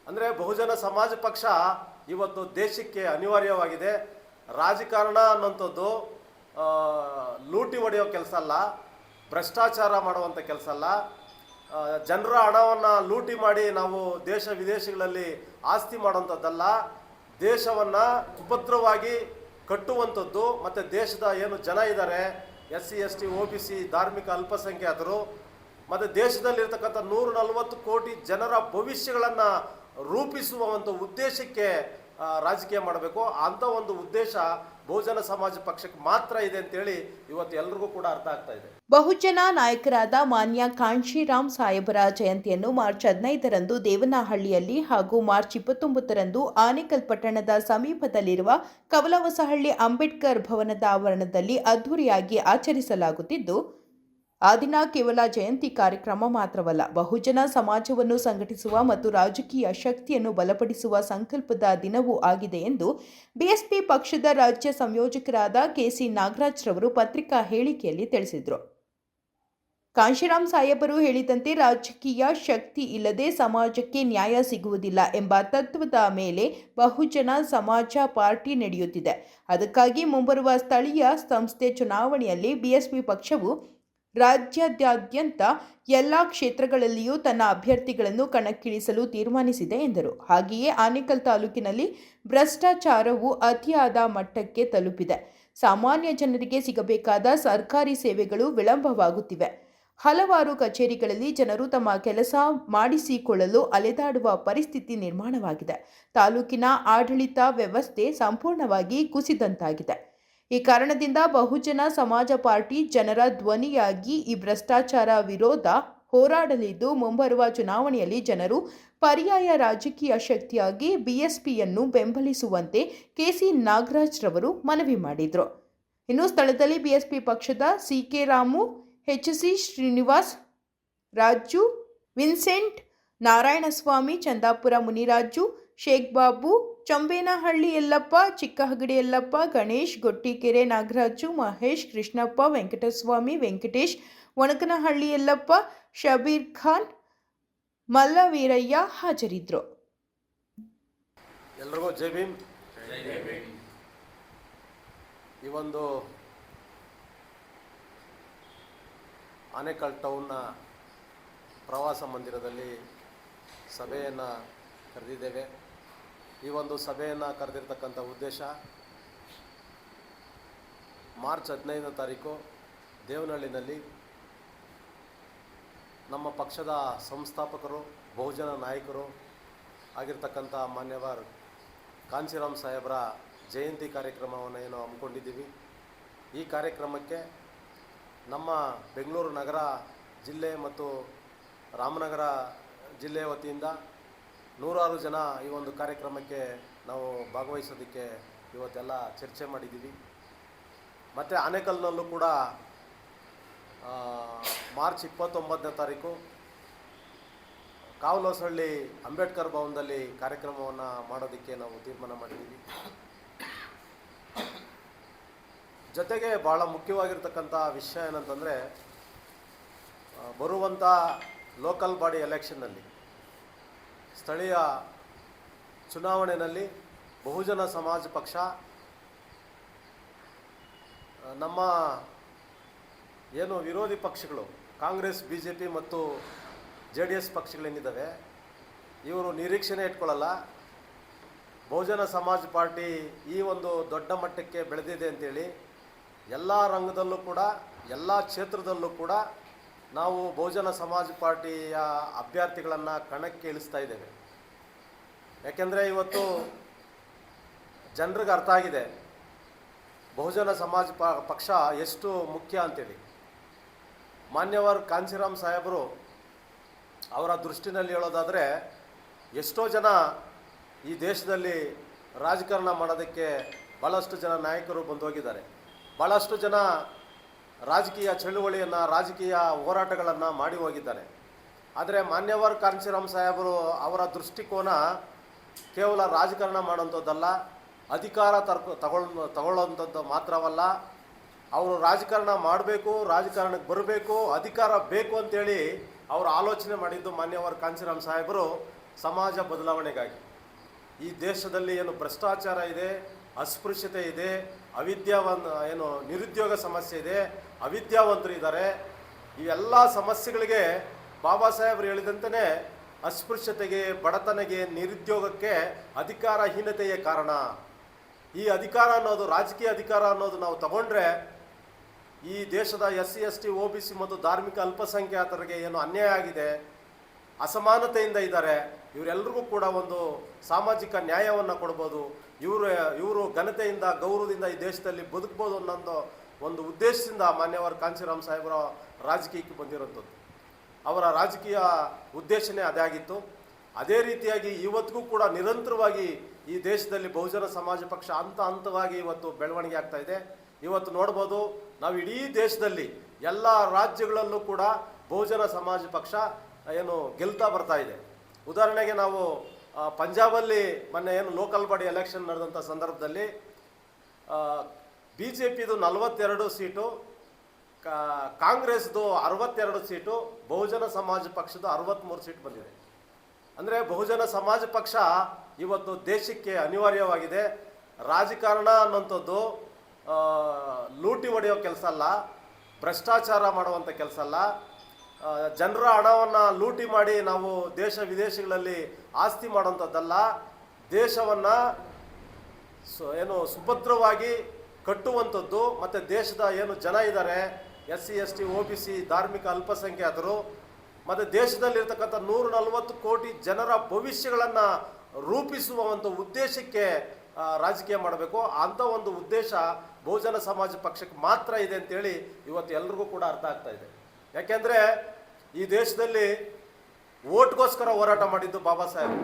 ಅಂದರೆ ಬಹುಜನ ಸಮಾಜ ಪಕ್ಷ ಇವತ್ತು ದೇಶಕ್ಕೆ ಅನಿವಾರ್ಯವಾಗಿದೆ. ರಾಜಕಾರಣ ಅನ್ನೋಂಥದ್ದು ಲೂಟಿ ಹೊಡೆಯೋ ಕೆಲಸ ಅಲ್ಲ, ಭ್ರಷ್ಟಾಚಾರ ಮಾಡುವಂಥ ಕೆಲಸ ಅಲ್ಲ, ಜನರ ಹಣವನ್ನು ಲೂಟಿ ಮಾಡಿ ನಾವು ದೇಶ ವಿದೇಶಗಳಲ್ಲಿ ಆಸ್ತಿ ಮಾಡುವಂಥದ್ದಲ್ಲ. ದೇಶವನ್ನು ಸುಭದ್ರವಾಗಿ ಕಟ್ಟುವಂಥದ್ದು ಮತ್ತು ದೇಶದ ಏನು ಜನ ಇದ್ದಾರೆ, SC ST OBC ಧಾರ್ಮಿಕ ಅಲ್ಪಸಂಖ್ಯಾತರು ಮತ್ತು ದೇಶದಲ್ಲಿರ್ತಕ್ಕಂಥ 140 ಕೋಟಿ ಜನರ ಭವಿಷ್ಯಗಳನ್ನು ರೂಪಿಸುವ ಒಂದು ಉದ್ದೇಶಕ್ಕೆ ರಾಜಕೀಯ ಮಾಡಬೇಕು. ಅಂಥ ಒಂದು ಉದ್ದೇಶ ಬಹುಜನ ಸಮಾಜ ಪಕ್ಷಕ್ಕೆ ಮಾತ್ರ ಇದೆ ಅಂತೇಳಿ ಇವತ್ತು ಎಲ್ರಿಗೂ ಕೂಡ ಅರ್ಥ ಆಗ್ತಾ ಇದೆ. ಬಹುಜನ ನಾಯಕರಾದ ಮಾನ್ಯ ಕಾಂಶಿರಾಮ್ ಸಾಹೇಬರ ಜಯಂತಿಯನ್ನು ಮಾರ್ಚ್ 15ರಂದು ದೇವನಹಳ್ಳಿಯಲ್ಲಿ ಹಾಗೂ ಮಾರ್ಚ್ 29ರಂದು ಆನೇಕಲ್ ಪಟ್ಟಣದ ಸಮೀಪದಲ್ಲಿರುವ ಕವಲವಸಹಳ್ಳಿ ಅಂಬೇಡ್ಕರ್ ಭವನದ ಆವರಣದಲ್ಲಿ ಅದ್ದೂರಿಯಾಗಿ ಆಚರಿಸಲಾಗುತ್ತಿದ್ದು, ಆ ದಿನ ಕೇವಲ ಜಯಂತಿ ಕಾರ್ಯಕ್ರಮ ಮಾತ್ರವಲ್ಲ, ಬಹುಜನ ಸಮಾಜವನ್ನು ಸಂಘಟಿಸುವ ಮತ್ತು ರಾಜಕೀಯ ಶಕ್ತಿಯನ್ನು ಬಲಪಡಿಸುವ ಸಂಕಲ್ಪದ ದಿನವೂ ಆಗಿದೆ ಎಂದು ಬಿಎಸ್ಪಿ ಪಕ್ಷದ ರಾಜ್ಯ ಸಂಯೋಜಕರಾದ KC ನಾಗರಾಜ್ ರವರು ಪತ್ರಿಕಾ ಹೇಳಿಕೆಯಲ್ಲಿ ತಿಳಿಸಿದರು. ಕಾಂಶಿರಾಮ್ ಸಾಹೇಬರು ಹೇಳಿದಂತೆ ರಾಜಕೀಯ ಶಕ್ತಿ ಇಲ್ಲದೆ ಸಮಾಜಕ್ಕೆ ನ್ಯಾಯ ಸಿಗುವುದಿಲ್ಲ ಎಂಬ ತತ್ವದ ಮೇಲೆ ಬಹುಜನ ಸಮಾಜ ಪಾರ್ಟಿ ನಡೆಯುತ್ತಿದೆ. ಅದಕ್ಕಾಗಿ ಮುಂಬರುವ ಸ್ಥಳೀಯ ಸಂಸ್ಥೆ ಚುನಾವಣೆಯಲ್ಲಿ ಬಿಎಸ್ಪಿ ಪಕ್ಷವು ರಾಜ್ಯಾದ್ಯಂತ ಎಲ್ಲ ಕ್ಷೇತ್ರಗಳಲ್ಲಿಯೂ ತನ್ನ ಅಭ್ಯರ್ಥಿಗಳನ್ನು ಕಣಕ್ಕಿಳಿಸಲು ತೀರ್ಮಾನಿಸಿದೆ ಎಂದರು. ಹಾಗೆಯೇ ಆನೇಕಲ್ ತಾಲೂಕಿನಲ್ಲಿ ಭ್ರಷ್ಟಾಚಾರವು ಅತಿಯಾದ ಮಟ್ಟಕ್ಕೆ ತಲುಪಿದೆ. ಸಾಮಾನ್ಯ ಜನರಿಗೆ ಸಿಗಬೇಕಾದ ಸರ್ಕಾರಿ ಸೇವೆಗಳು ವಿಳಂಬವಾಗುತ್ತಿವೆ. ಹಲವಾರು ಕಚೇರಿಗಳಲ್ಲಿ ಜನರು ತಮ್ಮ ಕೆಲಸ ಮಾಡಿಸಿಕೊಳ್ಳಲು ಅಲೆದಾಡುವ ಪರಿಸ್ಥಿತಿ ನಿರ್ಮಾಣವಾಗಿದೆ. ತಾಲೂಕಿನ ಆಡಳಿತ ವ್ಯವಸ್ಥೆ ಸಂಪೂರ್ಣವಾಗಿ ಕುಸಿದಂತಾಗಿದೆ. ಈ ಕಾರಣದಿಂದ ಬಹುಜನ ಸಮಾಜ ಪಾರ್ಟಿ ಜನರ ಧ್ವನಿಯಾಗಿ ಈ ಭ್ರಷ್ಟಾಚಾರ ವಿರೋಧ ಹೋರಾಡಲಿದ್ದು, ಮುಂಬರುವ ಚುನಾವಣೆಯಲ್ಲಿ ಜನರು ಪರ್ಯಾಯ ರಾಜಕೀಯ ಶಕ್ತಿಯಾಗಿ ಬಿಎಸ್ಪಿಯನ್ನು ಬೆಂಬಲಿಸುವಂತೆ KC ನಾಗರಾಜ್ ರವರು ಮನವಿ ಮಾಡಿದರು. ಇನ್ನು ಸ್ಥಳದಲ್ಲಿ ಬಿಎಸ್ಪಿ ಪಕ್ಷದ CK Ramu, HC Srinivas, Raju, Vincent, Narayanaswamy, Chandapura Muniraju, Sheikh Babu, Chambenahalli Yallappa, Chikkahagadi Yallappa, Ganesh, Gottikere Nagaraju, Mahesh, Krishnappa, Venkataswamy, Venkatesh, Onakanahalli Yallappa, Shabbir Khan, Mallaveeraiah ಹಾಜರಿದ್ದರು. ಎಲ್ರಿಗೂ ಜೈ ಭೀಮ್. ಈ ಒಂದು ಆನೇಕಲ್ ಟೌನ್ನ ಪ್ರವಾಸ ಮಂದಿರದಲ್ಲಿ ಸಭೆಯನ್ನು ಕರೆದಿದ್ದೇವೆ. ಈ ಒಂದು ಸಭೆಯನ್ನು ಕರೆದಿರ್ತಕ್ಕಂಥ ಉದ್ದೇಶ, ಮಾರ್ಚ್ 15ನೇ ತಾರೀಕು ದೇವನಹಳ್ಳಿನಲ್ಲಿ ನಮ್ಮ ಪಕ್ಷದ ಸಂಸ್ಥಾಪಕರು, ಬಹುಜನ ನಾಯಕರು ಆಗಿರ್ತಕ್ಕಂಥ ಮಾನ್ಯವರ್ ಕಾಂಶಿರಾಮ್ ಸಾಹೇಬರ ಜಯಂತಿ ಕಾರ್ಯಕ್ರಮವನ್ನು ಏನು ಹಮ್ಮಿಕೊಂಡಿದ್ದೀವಿ. ಈ ಕಾರ್ಯಕ್ರಮಕ್ಕೆ ನಮ್ಮ ಬೆಂಗಳೂರು ನಗರ ಜಿಲ್ಲೆ ಮತ್ತು ರಾಮನಗರ ಜಿಲ್ಲೆಯ ವತಿಯಿಂದ 100 ಜನ ಈ ಒಂದು ಕಾರ್ಯಕ್ರಮಕ್ಕೆ ನಾವು ಭಾಗವಹಿಸೋದಕ್ಕೆ ಇವತ್ತೆಲ್ಲ ಚರ್ಚೆ ಮಾಡಿದ್ದೀವಿ. ಮತ್ತು ಆನೇಕಲ್ನಲ್ಲೂ ಕೂಡ ಮಾರ್ಚ್ 29ನೇ ತಾರೀಕು ಕಾವಲಹೊಸಳ್ಳಿ ಅಂಬೇಡ್ಕರ್ ಭವನದಲ್ಲಿ ಕಾರ್ಯಕ್ರಮವನ್ನು ಮಾಡೋದಕ್ಕೆ ನಾವು ತೀರ್ಮಾನ ಮಾಡಿದ್ದೀವಿ. ಜೊತೆಗೆ ಭಾಳ ಮುಖ್ಯವಾಗಿರ್ತಕ್ಕಂಥ ವಿಷಯ ಏನಂತಂದರೆ, ಬರುವಂಥ ಲೋಕಲ್ ಬಾಡಿ ಎಲೆಕ್ಷನ್ನಲ್ಲಿ, ಸ್ಥಳೀಯ ಚುನಾವಣೆಯಲ್ಲಿ ಬಹುಜನ ಸಮಾಜ ಪಕ್ಷ ನಮ್ಮ ಏನು ವಿರೋಧಿ ಪಕ್ಷಗಳು ಕಾಂಗ್ರೆಸ್, BJP ಮತ್ತು JDS ಪಕ್ಷಗಳೇನಿದ್ದಾವೆ, ಇವರು ನಿರೀಕ್ಷಣೆ ಇಟ್ಕೊಳ್ಳಲ್ಲ. ಬಹುಜನ ಸಮಾಜ ಪಾರ್ಟಿ ಈ ಒಂದು ದೊಡ್ಡ ಮಟ್ಟಕ್ಕೆ ಬೆಳೆದಿದೆ ಅಂತೇಳಿ ಎಲ್ಲ ರಂಗದಲ್ಲೂ ಕೂಡ, ಎಲ್ಲ ಕ್ಷೇತ್ರದಲ್ಲೂ ಕೂಡ ನಾವು ಬಹುಜನ ಸಮಾಜ ಪಾರ್ಟಿಯ ಅಭ್ಯರ್ಥಿಗಳನ್ನು ಕಣಕ್ಕೆ ಇಳಿಸ್ತಾ ಇದ್ದೇವೆ. ಯಾಕೆಂದರೆ ಇವತ್ತು ಜನರಿಗೆ ಅರ್ಥ ಆಗಿದೆ ಬಹುಜನ ಸಮಾಜ ಪಕ್ಷ ಎಷ್ಟು ಮುಖ್ಯ ಅಂತೇಳಿ. ಮಾನ್ಯವರ್ ಕಾಂಶಿರಾಮ್ ಸಾಹೇಬರು ಅವರ ದೃಷ್ಟಿನಲ್ಲಿ ಹೇಳೋದಾದರೆ, ಎಷ್ಟೋ ಜನ ಈ ದೇಶದಲ್ಲಿ ರಾಜಕಾರಣ ಮಾಡೋದಕ್ಕೆ ಭಾಳಷ್ಟು ಜನ ನಾಯಕರು ಬಂದು ಹೋಗಿದ್ದಾರೆ. ಭಾಳಷ್ಟು ಜನ ರಾಜಕೀಯ ಚಳುವಳಿಯನ್ನು, ರಾಜಕೀಯ ಹೋರಾಟಗಳನ್ನು ಮಾಡಿ ಹೋಗಿದ್ದಾರೆ. ಆದರೆ ಮಾನ್ಯವರ್ ಕಾಂಶಿರಾಮ್ ಸಾಹೇಬರು ಅವರ ದೃಷ್ಟಿಕೋನ ಕೇವಲ ರಾಜಕಾರಣ ಮಾಡೋಂಥದ್ದಲ್ಲ, ಅಧಿಕಾರ ತಗೊಳ್ಳೋಂಥದ್ದು ಮಾತ್ರವಲ್ಲ, ಅವರು ರಾಜಕಾರಣ ಮಾಡಬೇಕು, ರಾಜಕಾರಣಕ್ಕೆ ಬರಬೇಕು, ಅಧಿಕಾರ ಬೇಕು ಅಂತೇಳಿ ಅವರು ಆಲೋಚನೆ ಮಾಡಿದ್ದು ಮಾನ್ಯವರ್ ಕಾಂಶಿರಾಮ್ ಸಾಹೇಬರು ಸಮಾಜ ಬದಲಾವಣೆಗಾಗಿ. ಈ ದೇಶದಲ್ಲಿ ಏನು ಭ್ರಷ್ಟಾಚಾರ ಇದೆ, ಅಸ್ಪೃಶ್ಯತೆ ಇದೆ, ನಿರುದ್ಯೋಗ ಸಮಸ್ಯೆ ಇದೆ, ಅವಿದ್ಯಾವಂತರು ಇದ್ದಾರೆ. ಈ ಎಲ್ಲ ಸಮಸ್ಯೆಗಳಿಗೆ ಬಾಬಾ ಸಾಹೇಬರು ಹೇಳಿದಂತೆಯೇ ಅಸ್ಪೃಶ್ಯತೆಗೆ, ಬಡತನಗೆ, ನಿರುದ್ಯೋಗಕ್ಕೆ ಅಧಿಕಾರಹೀನತೆಯೇ ಕಾರಣ. ಈ ಅಧಿಕಾರ ಅನ್ನೋದು, ರಾಜಕೀಯ ಅಧಿಕಾರ ಅನ್ನೋದು ನಾವು ತಗೊಂಡ್ರೆ ಈ ದೇಶದ SC ST OBC ಮತ್ತು ಧಾರ್ಮಿಕ ಅಲ್ಪಸಂಖ್ಯಾತರಿಗೆ ಏನು ಅನ್ಯಾಯ ಆಗಿದೆ, ಅಸಮಾನತೆಯಿಂದ ಇದ್ದಾರೆ, ಇವರೆಲ್ಲರಿಗೂ ಕೂಡ ಒಂದು ಸಾಮಾಜಿಕ ನ್ಯಾಯವನ್ನು ಕೊಡ್ಬೋದು. ಇವರು ಘನತೆಯಿಂದ, ಗೌರವದಿಂದ ಈ ದೇಶದಲ್ಲಿ ಬದುಕ್ಬೋದು ಅನ್ನೋ ಒಂದು ಉದ್ದೇಶದಿಂದ ಮಾನ್ಯವರು ಕಾಂಚೀರಾಮ್ ಸಾಹೇಬರ ರಾಜಕೀಯಕ್ಕೆ ಬಂದಿರೋಂಥದ್ದು. ಅವರ ರಾಜಕೀಯ ಉದ್ದೇಶನೇ ಅದೇ ಆಗಿತ್ತು. ಅದೇ ರೀತಿಯಾಗಿ ಇವತ್ತಿಗೂ ಕೂಡ ನಿರಂತರವಾಗಿ ಈ ದೇಶದಲ್ಲಿ ಬಹುಜನ ಸಮಾಜ ಪಕ್ಷ ಹಂತವಾಗಿ ಇವತ್ತು ಬೆಳವಣಿಗೆ ಆಗ್ತಾ ಇದೆ. ಇವತ್ತು ನೋಡ್ಬೋದು, ನಾವು ಇಡೀ ದೇಶದಲ್ಲಿ ಎಲ್ಲ ರಾಜ್ಯಗಳಲ್ಲೂ ಕೂಡ ಬಹುಜನ ಸಮಾಜ ಪಕ್ಷ ಗೆಲ್ತಾ ಬರ್ತಾ ಇದೆ. ಉದಾಹರಣೆಗೆ ನಾವು ಪಂಜಾಬಲ್ಲಿ ಮೊನ್ನೆ ಲೋಕಲ್ ಬಾಡಿ ಎಲೆಕ್ಷನ್ ನಡೆದಂಥ ಸಂದರ್ಭದಲ್ಲಿ BJPದು 42 ಸೀಟು, ಕಾಂಗ್ರೆಸ್ದು 62 ಸೀಟು, ಬಹುಜನ ಸಮಾಜ ಪಕ್ಷದ 63 ಸೀಟ್ ಬಂದಿದೆ. ಅಂದರೆ ಬಹುಜನ ಸಮಾಜ ಪಕ್ಷ ಇವತ್ತು ದೇಶಕ್ಕೆ ಅನಿವಾರ್ಯವಾಗಿದೆ. ರಾಜಕಾರಣ ಅನ್ನೋಂಥದ್ದು ಲೂಟಿ ಹೊಡೆಯೋ ಕೆಲಸ ಅಲ್ಲ, ಭ್ರಷ್ಟಾಚಾರ ಮಾಡುವಂಥ ಕೆಲಸ ಅಲ್ಲ, ಜನರ ಹಣವನ್ನು ಲೂಟಿ ಮಾಡಿ ನಾವು ದೇಶ ವಿದೇಶಗಳಲ್ಲಿ ಆಸ್ತಿ ಮಾಡುವಂಥದ್ದಲ್ಲ. ದೇಶವನ್ನು ಸುಭದ್ರವಾಗಿ ಕಟ್ಟುವಂಥದ್ದು. ಮತ್ತು ದೇಶದ ಜನ ಇದ್ದಾರೆ, SC ST OBC ಧಾರ್ಮಿಕ ಅಲ್ಪಸಂಖ್ಯಾತರು, ಮತ್ತು ದೇಶದಲ್ಲಿರ್ತಕ್ಕಂಥ 140 ಕೋಟಿ ಜನರ ಭವಿಷ್ಯಗಳನ್ನು ರೂಪಿಸುವ ಒಂದು ಉದ್ದೇಶಕ್ಕೆ ರಾಜಕೀಯ ಮಾಡಬೇಕು. ಅಂಥ ಒಂದು ಉದ್ದೇಶ ಬಹುಜನ ಸಮಾಜ ಪಕ್ಷಕ್ಕೆ ಮಾತ್ರ ಇದೆ ಅಂತೇಳಿ ಇವತ್ತು ಎಲ್ರಿಗೂ ಕೂಡ ಅರ್ಥ ಆಗ್ತಾ ಇದೆ. ಯಾಕೆಂದರೆ ಈ ದೇಶದಲ್ಲಿ ಓಟ್ಗೋಸ್ಕರ ಹೋರಾಟ ಮಾಡಿದ್ದು ಬಾಬಾ ಸಾಹೇಬ್.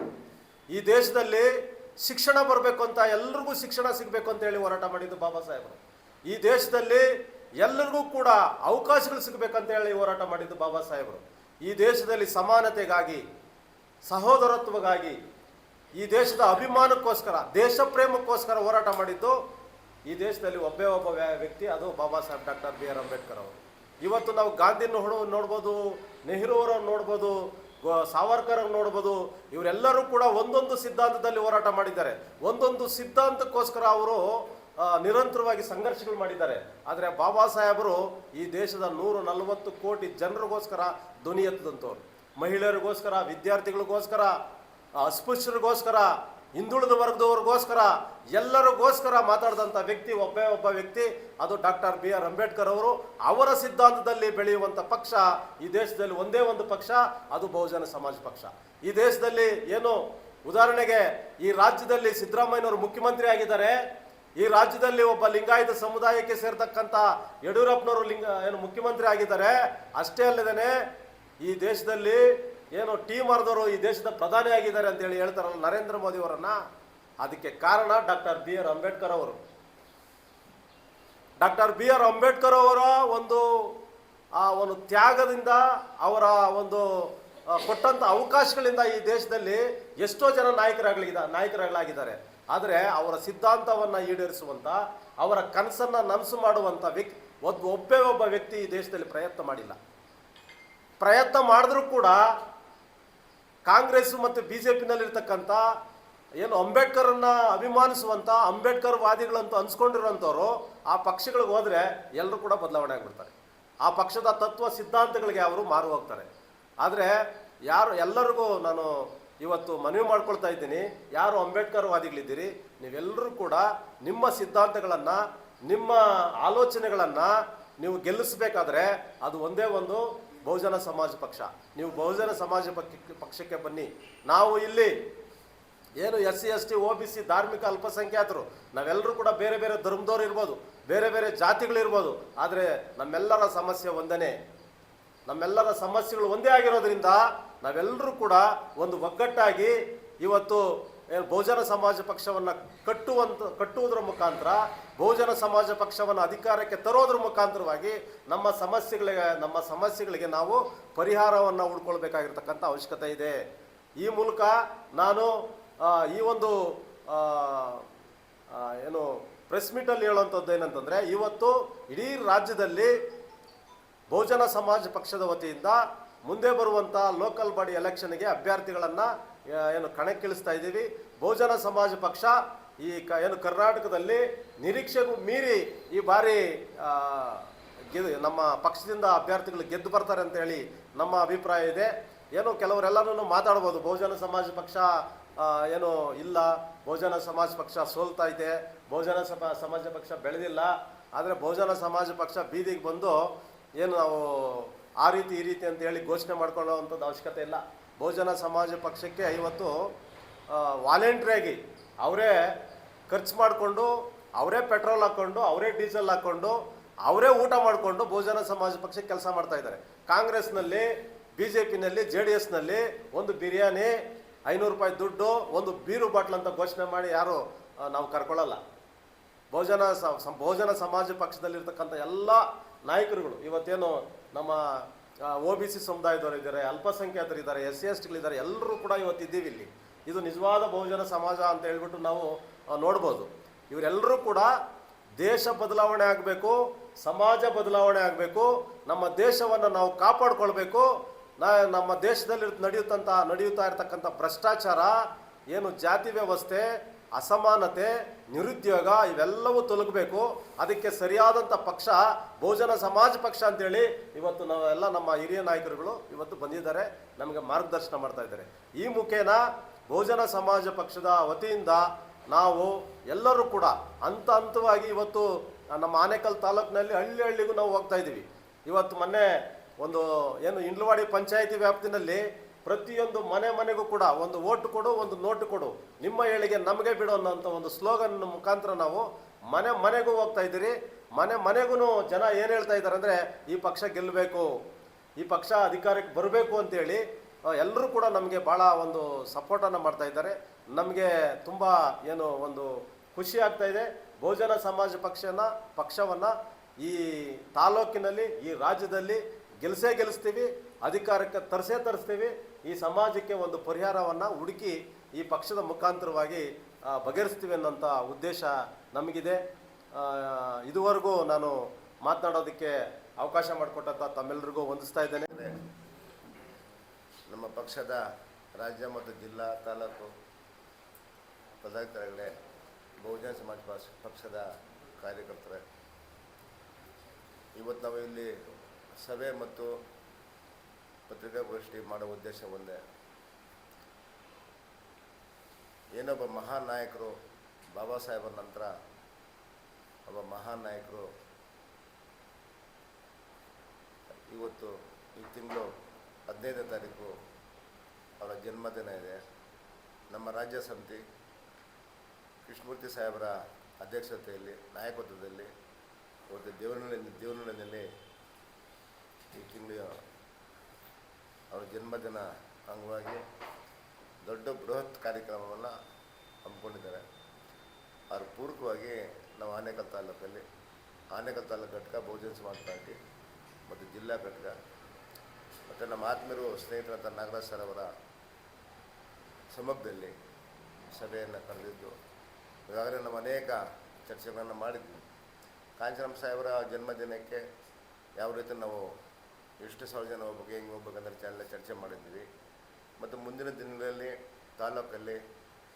ಈ ದೇಶದಲ್ಲಿ ಶಿಕ್ಷಣ ಬರಬೇಕು ಅಂತ, ಎಲ್ರಿಗೂ ಶಿಕ್ಷಣ ಸಿಗಬೇಕು ಅಂತೇಳಿ ಹೋರಾಟ ಮಾಡಿದ್ದು ಬಾಬಾ ಸಾಹೇಬರು. ಈ ದೇಶದಲ್ಲಿ ಎಲ್ಲರಿಗೂ ಕೂಡ ಅವಕಾಶಗಳು ಸಿಗಬೇಕಂತೇಳಿ ಹೋರಾಟ ಮಾಡಿದ್ದು ಬಾಬಾ ಸಾಹೇಬರು. ಈ ದೇಶದಲ್ಲಿ ಸಮಾನತೆಗಾಗಿ, ಸಹೋದರತ್ವಗಾಗಿ, ಈ ದೇಶದ ಅಭಿಮಾನಕ್ಕೋಸ್ಕರ, ದೇಶ ಪ್ರೇಮಕ್ಕೋಸ್ಕರ ಹೋರಾಟ ಮಾಡಿದ್ದು ಈ ದೇಶದಲ್ಲಿ ಒಬ್ಬ ವ್ಯಕ್ತಿ, ಅದು ಬಾಬಾ ಸಾಹೇಬ್ ಡಾಕ್ಟರ್ BR ಅಂಬೇಡ್ಕರ್ ಅವರು. ಇವತ್ತು ನಾವು ಗಾಂಧಿನ ನೋಡ್ಬೋದು, ನೆಹರು ಅವರನ್ನು ನೋಡ್ಬೋದು, ಸಾವರ್ಕರ್ ನೋಡ್ಬೋದು. ಇವರೆಲ್ಲರೂ ಕೂಡ ಒಂದೊಂದು ಸಿದ್ಧಾಂತದಲ್ಲಿ ಹೋರಾಟ ಮಾಡಿದ್ದಾರೆ. ಒಂದೊಂದು ಸಿದ್ಧಾಂತಕ್ಕೋಸ್ಕರ ಅವರು ನಿರಂತರವಾಗಿ ಸಂಘರ್ಷಗಳು ಮಾಡಿದ್ದಾರೆ. ಆದರೆ ಬಾಬಾ ಸಾಹೇಬರು ಈ ದೇಶದ 140 ಕೋಟಿ ಜನರಿಗೋಸ್ಕರ ಧ್ವನಿ ಎತ್ತದಂಥವ್ರು. ಮಹಿಳೆಯರಿಗೋಸ್ಕರ, ವಿದ್ಯಾರ್ಥಿಗಳಿಗೋಸ್ಕರ, ಅಸ್ಪೃಶ್ಯರಿಗೋಸ್ಕರ, ಹಿಂದುಳಿದ ವರ್ಗದವ್ರಿಗೋಸ್ಕರ, ಎಲ್ಲರಿಗೋಸ್ಕರ ಮಾತಾಡಿದಂಥ ವ್ಯಕ್ತಿ ಒಬ್ಬ ವ್ಯಕ್ತಿ, ಅದು ಡಾಕ್ಟರ್ BR ಅಂಬೇಡ್ಕರ್ ಅವರು. ಅವರ ಸಿದ್ಧಾಂತದಲ್ಲಿ ಬೆಳೆಯುವಂಥ ಪಕ್ಷ ಈ ದೇಶದಲ್ಲಿ ಒಂದೇ ಒಂದು ಪಕ್ಷ, ಅದು ಬಹುಜನ ಸಮಾಜ ಪಕ್ಷ. ಈ ದೇಶದಲ್ಲಿ ಉದಾಹರಣೆಗೆ ಈ ರಾಜ್ಯದಲ್ಲಿ ಸಿದ್ದರಾಮಯ್ಯನವರು ಮುಖ್ಯಮಂತ್ರಿ ಆಗಿದ್ದಾರೆ. ಈ ರಾಜ್ಯದಲ್ಲಿ ಒಬ್ಬ ಲಿಂಗಾಯತ ಸಮುದಾಯಕ್ಕೆ ಸೇರ್ತಕ್ಕಂಥ ಯಡಿಯೂರಪ್ಪನವರು ಮುಖ್ಯಮಂತ್ರಿ ಆಗಿದ್ದಾರೆ. ಅಷ್ಟೇ ಅಲ್ಲದೇನೆ ಈ ದೇಶದಲ್ಲಿ ಟಿ ಮಾರ್ದವರು ಈ ದೇಶದ ಪ್ರಧಾನಿ ಆಗಿದ್ದಾರೆ ಅಂತೇಳಿ ಹೇಳ್ತಾರಲ್ಲ ನರೇಂದ್ರ ಮೋದಿ ಅವರನ್ನ, ಅದಕ್ಕೆ ಕಾರಣ ಡಾಕ್ಟರ್ BR ಅಂಬೇಡ್ಕರ್ ಅವರು. ಡಾಕ್ಟರ್ BR ಅಂಬೇಡ್ಕರ್ ಅವರ ಒಂದು ತ್ಯಾಗದಿಂದ, ಅವರ ಒಂದು ಕೊಟ್ಟಂಥ ಅವಕಾಶಗಳಿಂದ ಈ ದೇಶದಲ್ಲಿ ಎಷ್ಟೋ ಜನ ನಾಯಕರಾಗಿದ್ದಾರೆ. ಆದರೆ ಅವರ ಸಿದ್ಧಾಂತವನ್ನು ಈಡೇರಿಸುವಂಥ, ಅವರ ಕನಸನ್ನು ನನಸು ಮಾಡುವಂಥ ಒಬ್ಬ ವ್ಯಕ್ತಿ ಈ ದೇಶದಲ್ಲಿ ಪ್ರಯತ್ನ ಮಾಡಿಲ್ಲ. ಪ್ರಯತ್ನ ಮಾಡಿದ್ರೂ ಕೂಡ ಕಾಂಗ್ರೆಸ್ ಮತ್ತು BJPನಲ್ಲಿರ್ತಕ್ಕಂಥ ಅಂಬೇಡ್ಕರನ್ನ ಅಭಿಮಾನಿಸುವಂಥ, ಅಂಬೇಡ್ಕರ್ ವಾದಿಗಳಂತೂ ಅನ್ಸ್ಕೊಂಡಿರೋಂಥವ್ರು ಆ ಪಕ್ಷಗಳಿಗೆ ಹೋದರೆ ಎಲ್ಲರೂ ಕೂಡ ಬದಲಾವಣೆ ಆಗಿಬಿಡ್ತಾರೆ. ಆ ಪಕ್ಷದ ತತ್ವ ಸಿದ್ಧಾಂತಗಳಿಗೆ ಅವರು ಮಾರು ಹೋಗ್ತಾರೆ. ಆದರೆ ಎಲ್ಲರಿಗೂ ನಾನು ಇವತ್ತು ಮನವಿ ಮಾಡ್ಕೊಳ್ತಾ ಇದ್ದೀನಿ, ಯಾರು ಅಂಬೇಡ್ಕರ್ ವಾದಿಗಳಿದ್ದೀರಿ, ನೀವೆಲ್ಲರೂ ಕೂಡ ನಿಮ್ಮ ಸಿದ್ಧಾಂತಗಳನ್ನು, ನಿಮ್ಮ ಆಲೋಚನೆಗಳನ್ನು ನೀವು ಗೆಲ್ಲಿಸಬೇಕಾದ್ರೆ ಅದು ಒಂದೇ ಒಂದು ಬಹುಜನ ಸಮಾಜ ಪಕ್ಷ. ನೀವು ಬಹುಜನ ಸಮಾಜ ಪಕ್ಷಕ್ಕೆ ಬನ್ನಿ. ನಾವು ಇಲ್ಲಿ SC ST OBC ಧಾರ್ಮಿಕ ಅಲ್ಪಸಂಖ್ಯಾತರು, ನಾವೆಲ್ಲರೂ ಕೂಡ ಬೇರೆ ಬೇರೆ ಧರ್ಮದವ್ರು ಇರ್ಬೋದು, ಬೇರೆ ಬೇರೆ ಜಾತಿಗಳಿರ್ಬೋದು, ಆದರೆ ನಮ್ಮೆಲ್ಲರ ಸಮಸ್ಯೆ ಒಂದೇ. ನಮ್ಮೆಲ್ಲರ ಸಮಸ್ಯೆಗಳು ಒಂದೇ ಆಗಿರೋದ್ರಿಂದ ನಾವೆಲ್ಲರೂ ಕೂಡ ಒಂದು ಒಗ್ಗಟ್ಟಾಗಿ ಇವತ್ತು ಬಹುಜನ ಸಮಾಜ ಪಕ್ಷವನ್ನು ಕಟ್ಟುವುದರ ಮುಖಾಂತರ, ಬಹುಜನ ಸಮಾಜ ಪಕ್ಷವನ್ನು ಅಧಿಕಾರಕ್ಕೆ ತರೋದ್ರ ಮುಖಾಂತರವಾಗಿ ನಮ್ಮ ಸಮಸ್ಯೆಗಳಿಗೆ ನಾವು ಪರಿಹಾರವನ್ನು ಹುಡ್ಕೊಳ್ಬೇಕಾಗಿರ್ತಕ್ಕಂಥ ಅವಶ್ಯಕತೆ ಇದೆ. ಈ ಮೂಲಕ ನಾನು ಈ ಒಂದು ಪ್ರೆಸ್ ಮೀಟಲ್ಲಿ ಹೇಳುವಂಥದ್ದು ಏನಂತಂದರೆ, ಇವತ್ತು ಇಡೀ ರಾಜ್ಯದಲ್ಲಿ ಬಹುಜನ ಸಮಾಜ ಪಕ್ಷದ ವತಿಯಿಂದ ಮುಂದೆ ಬರುವಂಥ ಲೋಕಲ್ ಬಾಡಿ ಎಲೆಕ್ಷನ್ಗೆ ಅಭ್ಯರ್ಥಿಗಳನ್ನು ಏನು ಕಣಕ್ಕಿಳಿಸ್ತಾ ಇದ್ದೀವಿ. ಬಹುಜನ ಸಮಾಜ ಪಕ್ಷ ಈ ಏನು ಕರ್ನಾಟಕದಲ್ಲಿ ನಿರೀಕ್ಷೆಗೂ ಮೀರಿ ಈ ಬಾರಿ ನಮ್ಮ ಪಕ್ಷದಿಂದ ಅಭ್ಯರ್ಥಿಗಳು ಗೆದ್ದು ಬರ್ತಾರೆ ಅಂತೇಳಿ ನಮ್ಮ ಅಭಿಪ್ರಾಯ ಇದೆ. ಏನು ಕೆಲವರೆಲ್ಲರೂ ಮಾತಾಡ್ಬೋದು, ಬಹುಜನ ಸಮಾಜ ಪಕ್ಷ ಏನು ಇಲ್ಲ, ಬಹುಜನ ಸಮಾಜ ಪಕ್ಷ ಸೋಲ್ತಾ ಇದೆ, ಬಹುಜನ ಸಮಾಜ ಪಕ್ಷ ಬೆಳೆದಿಲ್ಲ. ಆದರೆ ಬಹುಜನ ಸಮಾಜ ಪಕ್ಷ ಬೀದಿಗೆ ಬಂದು ಏನು ನಾವು ಆ ರೀತಿ ಈ ರೀತಿ ಅಂತೇಳಿ ಘೋಷಣೆ ಮಾಡ್ಕೊಳ್ಳೋವಂಥದ್ದು ಅವಶ್ಯಕತೆ ಇಲ್ಲ. ಬಹುಜನ ಸಮಾಜ ಪಕ್ಷಕ್ಕೆ ಇವತ್ತು ವಾಲಂಟ್ರಿಯಾಗಿ ಅವರೇ ಖರ್ಚು ಮಾಡಿಕೊಂಡು, ಅವರೇ ಪೆಟ್ರೋಲ್ ಹಾಕ್ಕೊಂಡು, ಅವರೇ ಡೀಸೆಲ್ ಹಾಕ್ಕೊಂಡು, ಅವರೇ ಊಟ ಮಾಡಿಕೊಂಡು ಬಹುಜನ ಸಮಾಜ ಪಕ್ಷಕ್ಕೆ ಕೆಲಸ ಮಾಡ್ತಾ ಇದ್ದಾರೆ. ಕಾಂಗ್ರೆಸ್ನಲ್ಲಿ, BJPನಲ್ಲಿ, JDSನಲ್ಲಿ ಒಂದು ಬಿರಿಯಾನಿ, 500 ರೂಪಾಯಿ ದುಡ್ಡು, ಒಂದು ಬೀರು ಬಾಟ್ಲ್ ಅಂತ ಘೋಷಣೆ ಮಾಡಿ ಯಾರು ನಾವು ಕರ್ಕೊಳ್ಳಲ್ಲ. ಬಹುಜನ ಸಮಾಜ ಪಕ್ಷದಲ್ಲಿರ್ತಕ್ಕಂಥ ಎಲ್ಲ ನಾಯಕರುಗಳು ಇವತ್ತೇನು ನಮ್ಮ OBC ಸಮುದಾಯದವರು ಇದ್ದಾರೆ, ಅಲ್ಪಸಂಖ್ಯಾತರಿದ್ದಾರೆ, SC STಗಳಿದ್ದಾರೆ, ಎಲ್ಲರೂ ಕೂಡ ಇವತ್ತಿದ್ದೀವಿ ಇಲ್ಲಿ. ಇದು ನಿಜವಾದ ಬಹುಜನ ಸಮಾಜ ಅಂತ ಹೇಳ್ಬಿಟ್ಟು ನಾವು ನೋಡ್ಬೋದು. ಇವರೆಲ್ಲರೂ ಕೂಡ ದೇಶ ಬದಲಾವಣೆ ಆಗಬೇಕು, ಸಮಾಜ ಬದಲಾವಣೆ ಆಗಬೇಕು, ನಮ್ಮ ದೇಶವನ್ನು ನಾವು ಕಾಪಾಡ್ಕೊಳ್ಬೇಕು. ನಮ್ಮ ದೇಶದಲ್ಲಿ ನಡೆಯುತ್ತಾ ಇರತಕ್ಕಂಥ ಭ್ರಷ್ಟಾಚಾರ, ಏನು ಜಾತಿ ವ್ಯವಸ್ಥೆ, ಅಸಮಾನತೆ, ನಿರುದ್ಯೋಗ ಇವೆಲ್ಲವೂ ತೊಲಗಬೇಕು. ಅದಕ್ಕೆ ಸರಿಯಾದಂಥ ಪಕ್ಷ ಬಹುಜನ ಸಮಾಜ ಪಕ್ಷ ಅಂತೇಳಿ ಇವತ್ತು ನಾವೆಲ್ಲ ನಮ್ಮ ಹಿರಿಯ ನಾಯಕರುಗಳು ಇವತ್ತು ಬಂದಿದ್ದಾರೆ, ನಮಗೆ ಮಾರ್ಗದರ್ಶನ ಮಾಡ್ತಾ ಇದ್ದಾರೆ. ಈ ಮುಖೇನ ಬಹುಜನ ಸಮಾಜ ಪಕ್ಷದ ವತಿಯಿಂದ ನಾವು ಎಲ್ಲರೂ ಕೂಡ ಹಂತವಾಗಿ ಇವತ್ತು ನಮ್ಮ ಆನೇಕಲ್ ತಾಲೂಕಿನಲ್ಲಿ ಹಳ್ಳಿಗೂ ನಾವು ಹೋಗ್ತಾ ಇದ್ದೀವಿ. ಇವತ್ತು ಮೊನ್ನೆ ಒಂದು ಏನು ಇಂಡ್ಲವಾಡಿ ಪಂಚಾಯಿತಿ ವ್ಯಾಪ್ತಿನಲ್ಲಿ ಪ್ರತಿಯೊಂದು ಮನೆಗೂ ಕೂಡ ಒಂದು ಓಟು ಕೊಡು, ಒಂದು ನೋಟು ಕೊಡು, ನಿಮ್ಮ ಏಳಿಗೆ ನಮಗೆ ಬಿಡು ಅನ್ನೋಂಥ ಒಂದು ಸ್ಲೋಗನ್ ಮುಖಾಂತರ ನಾವು ಮನೆಗೂ ಹೋಗ್ತಾ ಇದ್ದೀರಿ. ಮನೆಗೂ ಜನ ಏನು ಹೇಳ್ತಾ ಇದ್ದಾರೆ ಅಂದರೆ, ಈ ಪಕ್ಷ ಗೆಲ್ಲಬೇಕು, ಈ ಪಕ್ಷ ಅಧಿಕಾರಕ್ಕೆ ಬರಬೇಕು ಅಂತೇಳಿ ಎಲ್ಲರೂ ಕೂಡ ನಮಗೆ ಭಾಳ ಒಂದು ಸಪೋರ್ಟನ್ನು ಮಾಡ್ತಾ ಇದ್ದಾರೆ. ನಮಗೆ ತುಂಬ ಏನು ಒಂದು ಖುಷಿ ಆಗ್ತಾ ಇದೆ. ಬಹುಜನ ಸಮಾಜ ಪಕ್ಷವನ್ನು ಈ ತಾಲೂಕಿನಲ್ಲಿ, ಈ ರಾಜ್ಯದಲ್ಲಿ ಗೆಲ್ಲಿಸ್ತೀವಿ, ಅಧಿಕಾರಕ್ಕೆ ತರಿಸ್ತೀವಿ. ಈ ಸಮಾಜಕ್ಕೆ ಒಂದು ಪರಿಹಾರವನ್ನು ಹುಡುಕಿ ಈ ಪಕ್ಷದ ಮುಖಾಂತರವಾಗಿ ಬಗೆಹರಿಸ್ತೀವಿ ಅನ್ನೋಂಥ ಉದ್ದೇಶ ನಮಗಿದೆ. ಇದುವರೆಗೂ ನಾನು ಮಾತನಾಡೋದಕ್ಕೆ ಅವಕಾಶ ಮಾಡಿಕೊಟ್ಟಂಥ ತಮ್ಮೆಲ್ಲರಿಗೂ ವಂದಿಸ್ತಾ ಇದ್ದೇನೆ. ನಮ್ಮ ಪಕ್ಷದ ರಾಜ್ಯ ಮತ್ತು ಜಿಲ್ಲಾ ತಾಲೂಕು ಪದಾಧಿಕಾರಿಗಳೇ, ಬಹುಜನ ಸಮಾಜ ಪಕ್ಷದ ಕಾರ್ಯಕರ್ತರೇ, ಇವತ್ತು ನಾವು ಇಲ್ಲಿ ಸಭೆ ಮತ್ತು ಪತ್ರಿಕಾಗೋಷ್ಠಿ ಮಾಡೋ ಉದ್ದೇಶ ಒಂದೇ. ಏನೊಬ್ಬ ಮಹಾನ್ ನಾಯಕರು, ಬಾಬಾ ಸಾಹೇಬರ ನಂತರ ಒಬ್ಬ ಮಹಾನ್ ನಾಯಕರು ಇವತ್ತು ಈ ತಿಂಗಳು 15ನೇ ತಾರೀಕು ಅವರ ಜನ್ಮದಿನ ಇದೆ. ನಮ್ಮ ರಾಜ್ಯ ಸಮಿತಿ ಕೃಷ್ಣಮೂರ್ತಿ ಸಾಹೇಬರ ಅಧ್ಯಕ್ಷತೆಯಲ್ಲಿ, ನಾಯಕತ್ವದಲ್ಲಿ ಇವತ್ತು ದೇವನಹಳ್ಳಿಯಲ್ಲಿ ಈ ತಿಂಗಳು ಅವರ ಜನ್ಮದಿನ ಅಂಗವಾಗಿ ದೊಡ್ಡ ಬೃಹತ್ ಕಾರ್ಯಕ್ರಮವನ್ನು ಹಮ್ಮಿಕೊಂಡಿದ್ದಾರೆ. ಅದರ ಪೂರಕವಾಗಿ ನಾವು ಆನೇಕಲ್ ತಾಲೂಕು ಘಟಕ ಬಹುಜನ ಸಮಾಜ ಪಾರ್ಟಿ ಮತ್ತು ಜಿಲ್ಲಾ ಘಟಕ ಮತ್ತು ನಮ್ಮ ಆತ್ಮೀಯರು ಸ್ನೇಹಿತರಂತ ನಾಗರಾಜ್ ಸರ್ ಅವರ ಸಮ್ಮುಖದಲ್ಲಿ ಸಭೆಯನ್ನು ಕರೆದಿದ್ದು, ಈಗಾಗಲೇ ನಾವು ಅನೇಕ ಚರ್ಚೆಗಳನ್ನು ಮಾಡಿದ್ವಿ. ಕಾಂಚನಮ್ಮ ಸಾಹೇಬರ ಜನ್ಮದಿನಕ್ಕೆ ಯಾವ ರೀತಿ ನಾವು ಎಷ್ಟು ಸಾವಿರ ಜನ ಹೋಗ್ಬೇಕು, ಹೆಂಗೆ ಹೋಗ್ಬೇಕಂದ್ರೆ ಚರ್ಚೆ ಮಾಡಿದ್ವಿ. ಮತ್ತು ಮುಂದಿನ ದಿನಗಳಲ್ಲಿ ತಾಲೂಕಲ್ಲಿ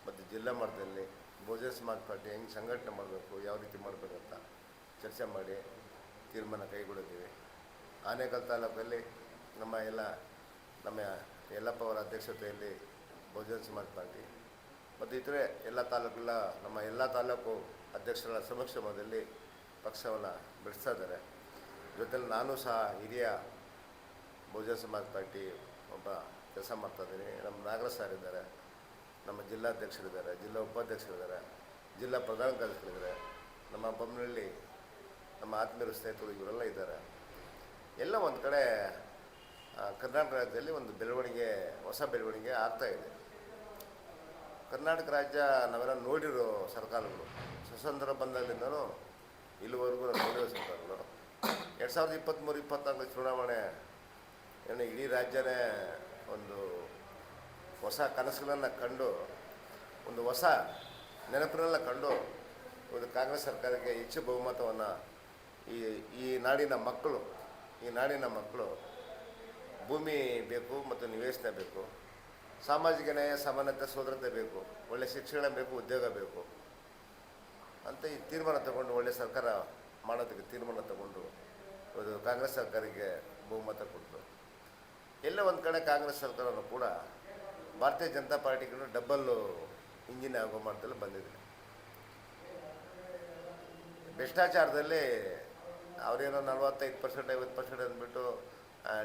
ಮತ್ತು ಜಿಲ್ಲಾ ಮಟ್ಟದಲ್ಲಿ ಬಹುಜನ ಸಮಾಜ ಪಾರ್ಟಿ ಹೆಂಗೆ ಸಂಘಟನೆ ಮಾಡಬೇಕು, ಯಾವ ರೀತಿ ಮಾಡಬೇಕಂತ ಚರ್ಚೆ ಮಾಡಿ ತೀರ್ಮಾನ ಕೈಗೊಳ್ಳಿದ್ದೀವಿ. ಆನೇಕಲ್ ತಾಲೂಕಲ್ಲಿ ನಮ್ಮ ಯಲ್ಲಪ್ಪ ಅವರ ಅಧ್ಯಕ್ಷತೆಯಲ್ಲಿ ಬಹುಜನ ಸಮಾಜ ಪಾರ್ಟಿ ಮತ್ತು ಇತರೆ ನಮ್ಮ ಎಲ್ಲ ತಾಲೂಕು ಅಧ್ಯಕ್ಷರ ಸಮಕ್ಷಮದಲ್ಲಿ ಪಕ್ಷವನ್ನು ಬೆಳೆಸ್ತಾ ಇದ್ದಾರೆ. ಜೊತೆಲಿ ನಾನು ಸಹ ಹಿರಿಯ ಬಹುಜನ ಸಮಾಜ ಪಾರ್ಟಿ ಒಬ್ಬ ಕೆಲಸ ಮಾಡ್ತಾಯಿದ್ದೀನಿ. ನಮ್ಮ ನಾಗರಾಜ್ ಸರ್ ಇದ್ದಾರೆ, ನಮ್ಮ ಜಿಲ್ಲಾಧ್ಯಕ್ಷರಿದ್ದಾರೆ, ಜಿಲ್ಲಾ ಉಪಾಧ್ಯಕ್ಷರಿದ್ದಾರೆ, ಜಿಲ್ಲಾ ಪ್ರಧಾನ ಕಾರ್ಯದರ್ಶಿಗಳಿದ್ದಾರೆ, ನಮ್ಮ ಬೊಮ್ಮನಹಳ್ಳಿ ನಮ್ಮ ಆತ್ಮೀಯರು ಸ್ನೇಹಿತರು ಇವರೆಲ್ಲ ಇದ್ದಾರೆ. ಎಲ್ಲ ಒಂದು ಕಡೆ ಕರ್ನಾಟಕ ರಾಜ್ಯದಲ್ಲಿ ಒಂದು ಹೊಸ ಬೆಳವಣಿಗೆ ಆಗ್ತಾಯಿದೆ. ಕರ್ನಾಟಕ ರಾಜ್ಯ ನಾವೆಲ್ಲ ನೋಡಿರೋ ಸರ್ಕಾರಗಳು, ಸ್ವತಂತ್ರ ಬಂದಾಗಿಂದಲೂ ಇಲ್ಲಿವರೆಗೂ ನಾವು ನೋಡಿರೋ ಸರ್ಕಾರಗಳು 2023-24 ಚುನಾವಣೆ ಏನು ಇಡೀ ರಾಜ್ಯನೇ ಒಂದು ಹೊಸ ಕನಸುಗಳನ್ನು ಕಂಡು, ಒಂದು ಹೊಸ ನೆನಪನ್ನೆಲ್ಲ ಕಂಡು ಒಂದು ಕಾಂಗ್ರೆಸ್ ಸರ್ಕಾರಕ್ಕೆ ಹೆಚ್ಚು ಬಹುಮತವನ್ನು ಈ ನಾಡಿನ ಮಕ್ಕಳು ಭೂಮಿ ಬೇಕು ಮತ್ತು ನಿವೇಶನ ಬೇಕು, ಸಾಮಾಜಿಕ ನ್ಯಾಯ ಸಮಾನತೆ ಸೋದರತೆ ಬೇಕು, ಒಳ್ಳೆ ಶಿಕ್ಷಣ ಬೇಕು, ಉದ್ಯೋಗ ಬೇಕು ಅಂತ ಈ ತೀರ್ಮಾನ ತಗೊಂಡು ಒಳ್ಳೆ ಸರ್ಕಾರ ಮಾಡೋದಕ್ಕೆ ತೀರ್ಮಾನ ತಗೊಂಡು ಅದು ಕಾಂಗ್ರೆಸ್ ಸರ್ಕಾರಕ್ಕೆ ಬಹುಮತ ಕೊಟ್ಟು ಎಲ್ಲ ಒಂದು ಕಡೆ ಕಾಂಗ್ರೆಸ್ ಸರ್ಕಾರನೂ ಕೂಡ ಭಾರತೀಯ ಜನತಾ ಪಾರ್ಟಿಗೂ ಡಬ್ಬಲ್ಲು ಇಂಜಿನ್ ಆಗೋ ಮಾಡ್ತಲೇ ಬಂದಿದೆ. ಭ್ರಷ್ಟಾಚಾರದಲ್ಲಿ ಅವರೇನೋ 45% 50% ಅಂದ್ಬಿಟ್ಟು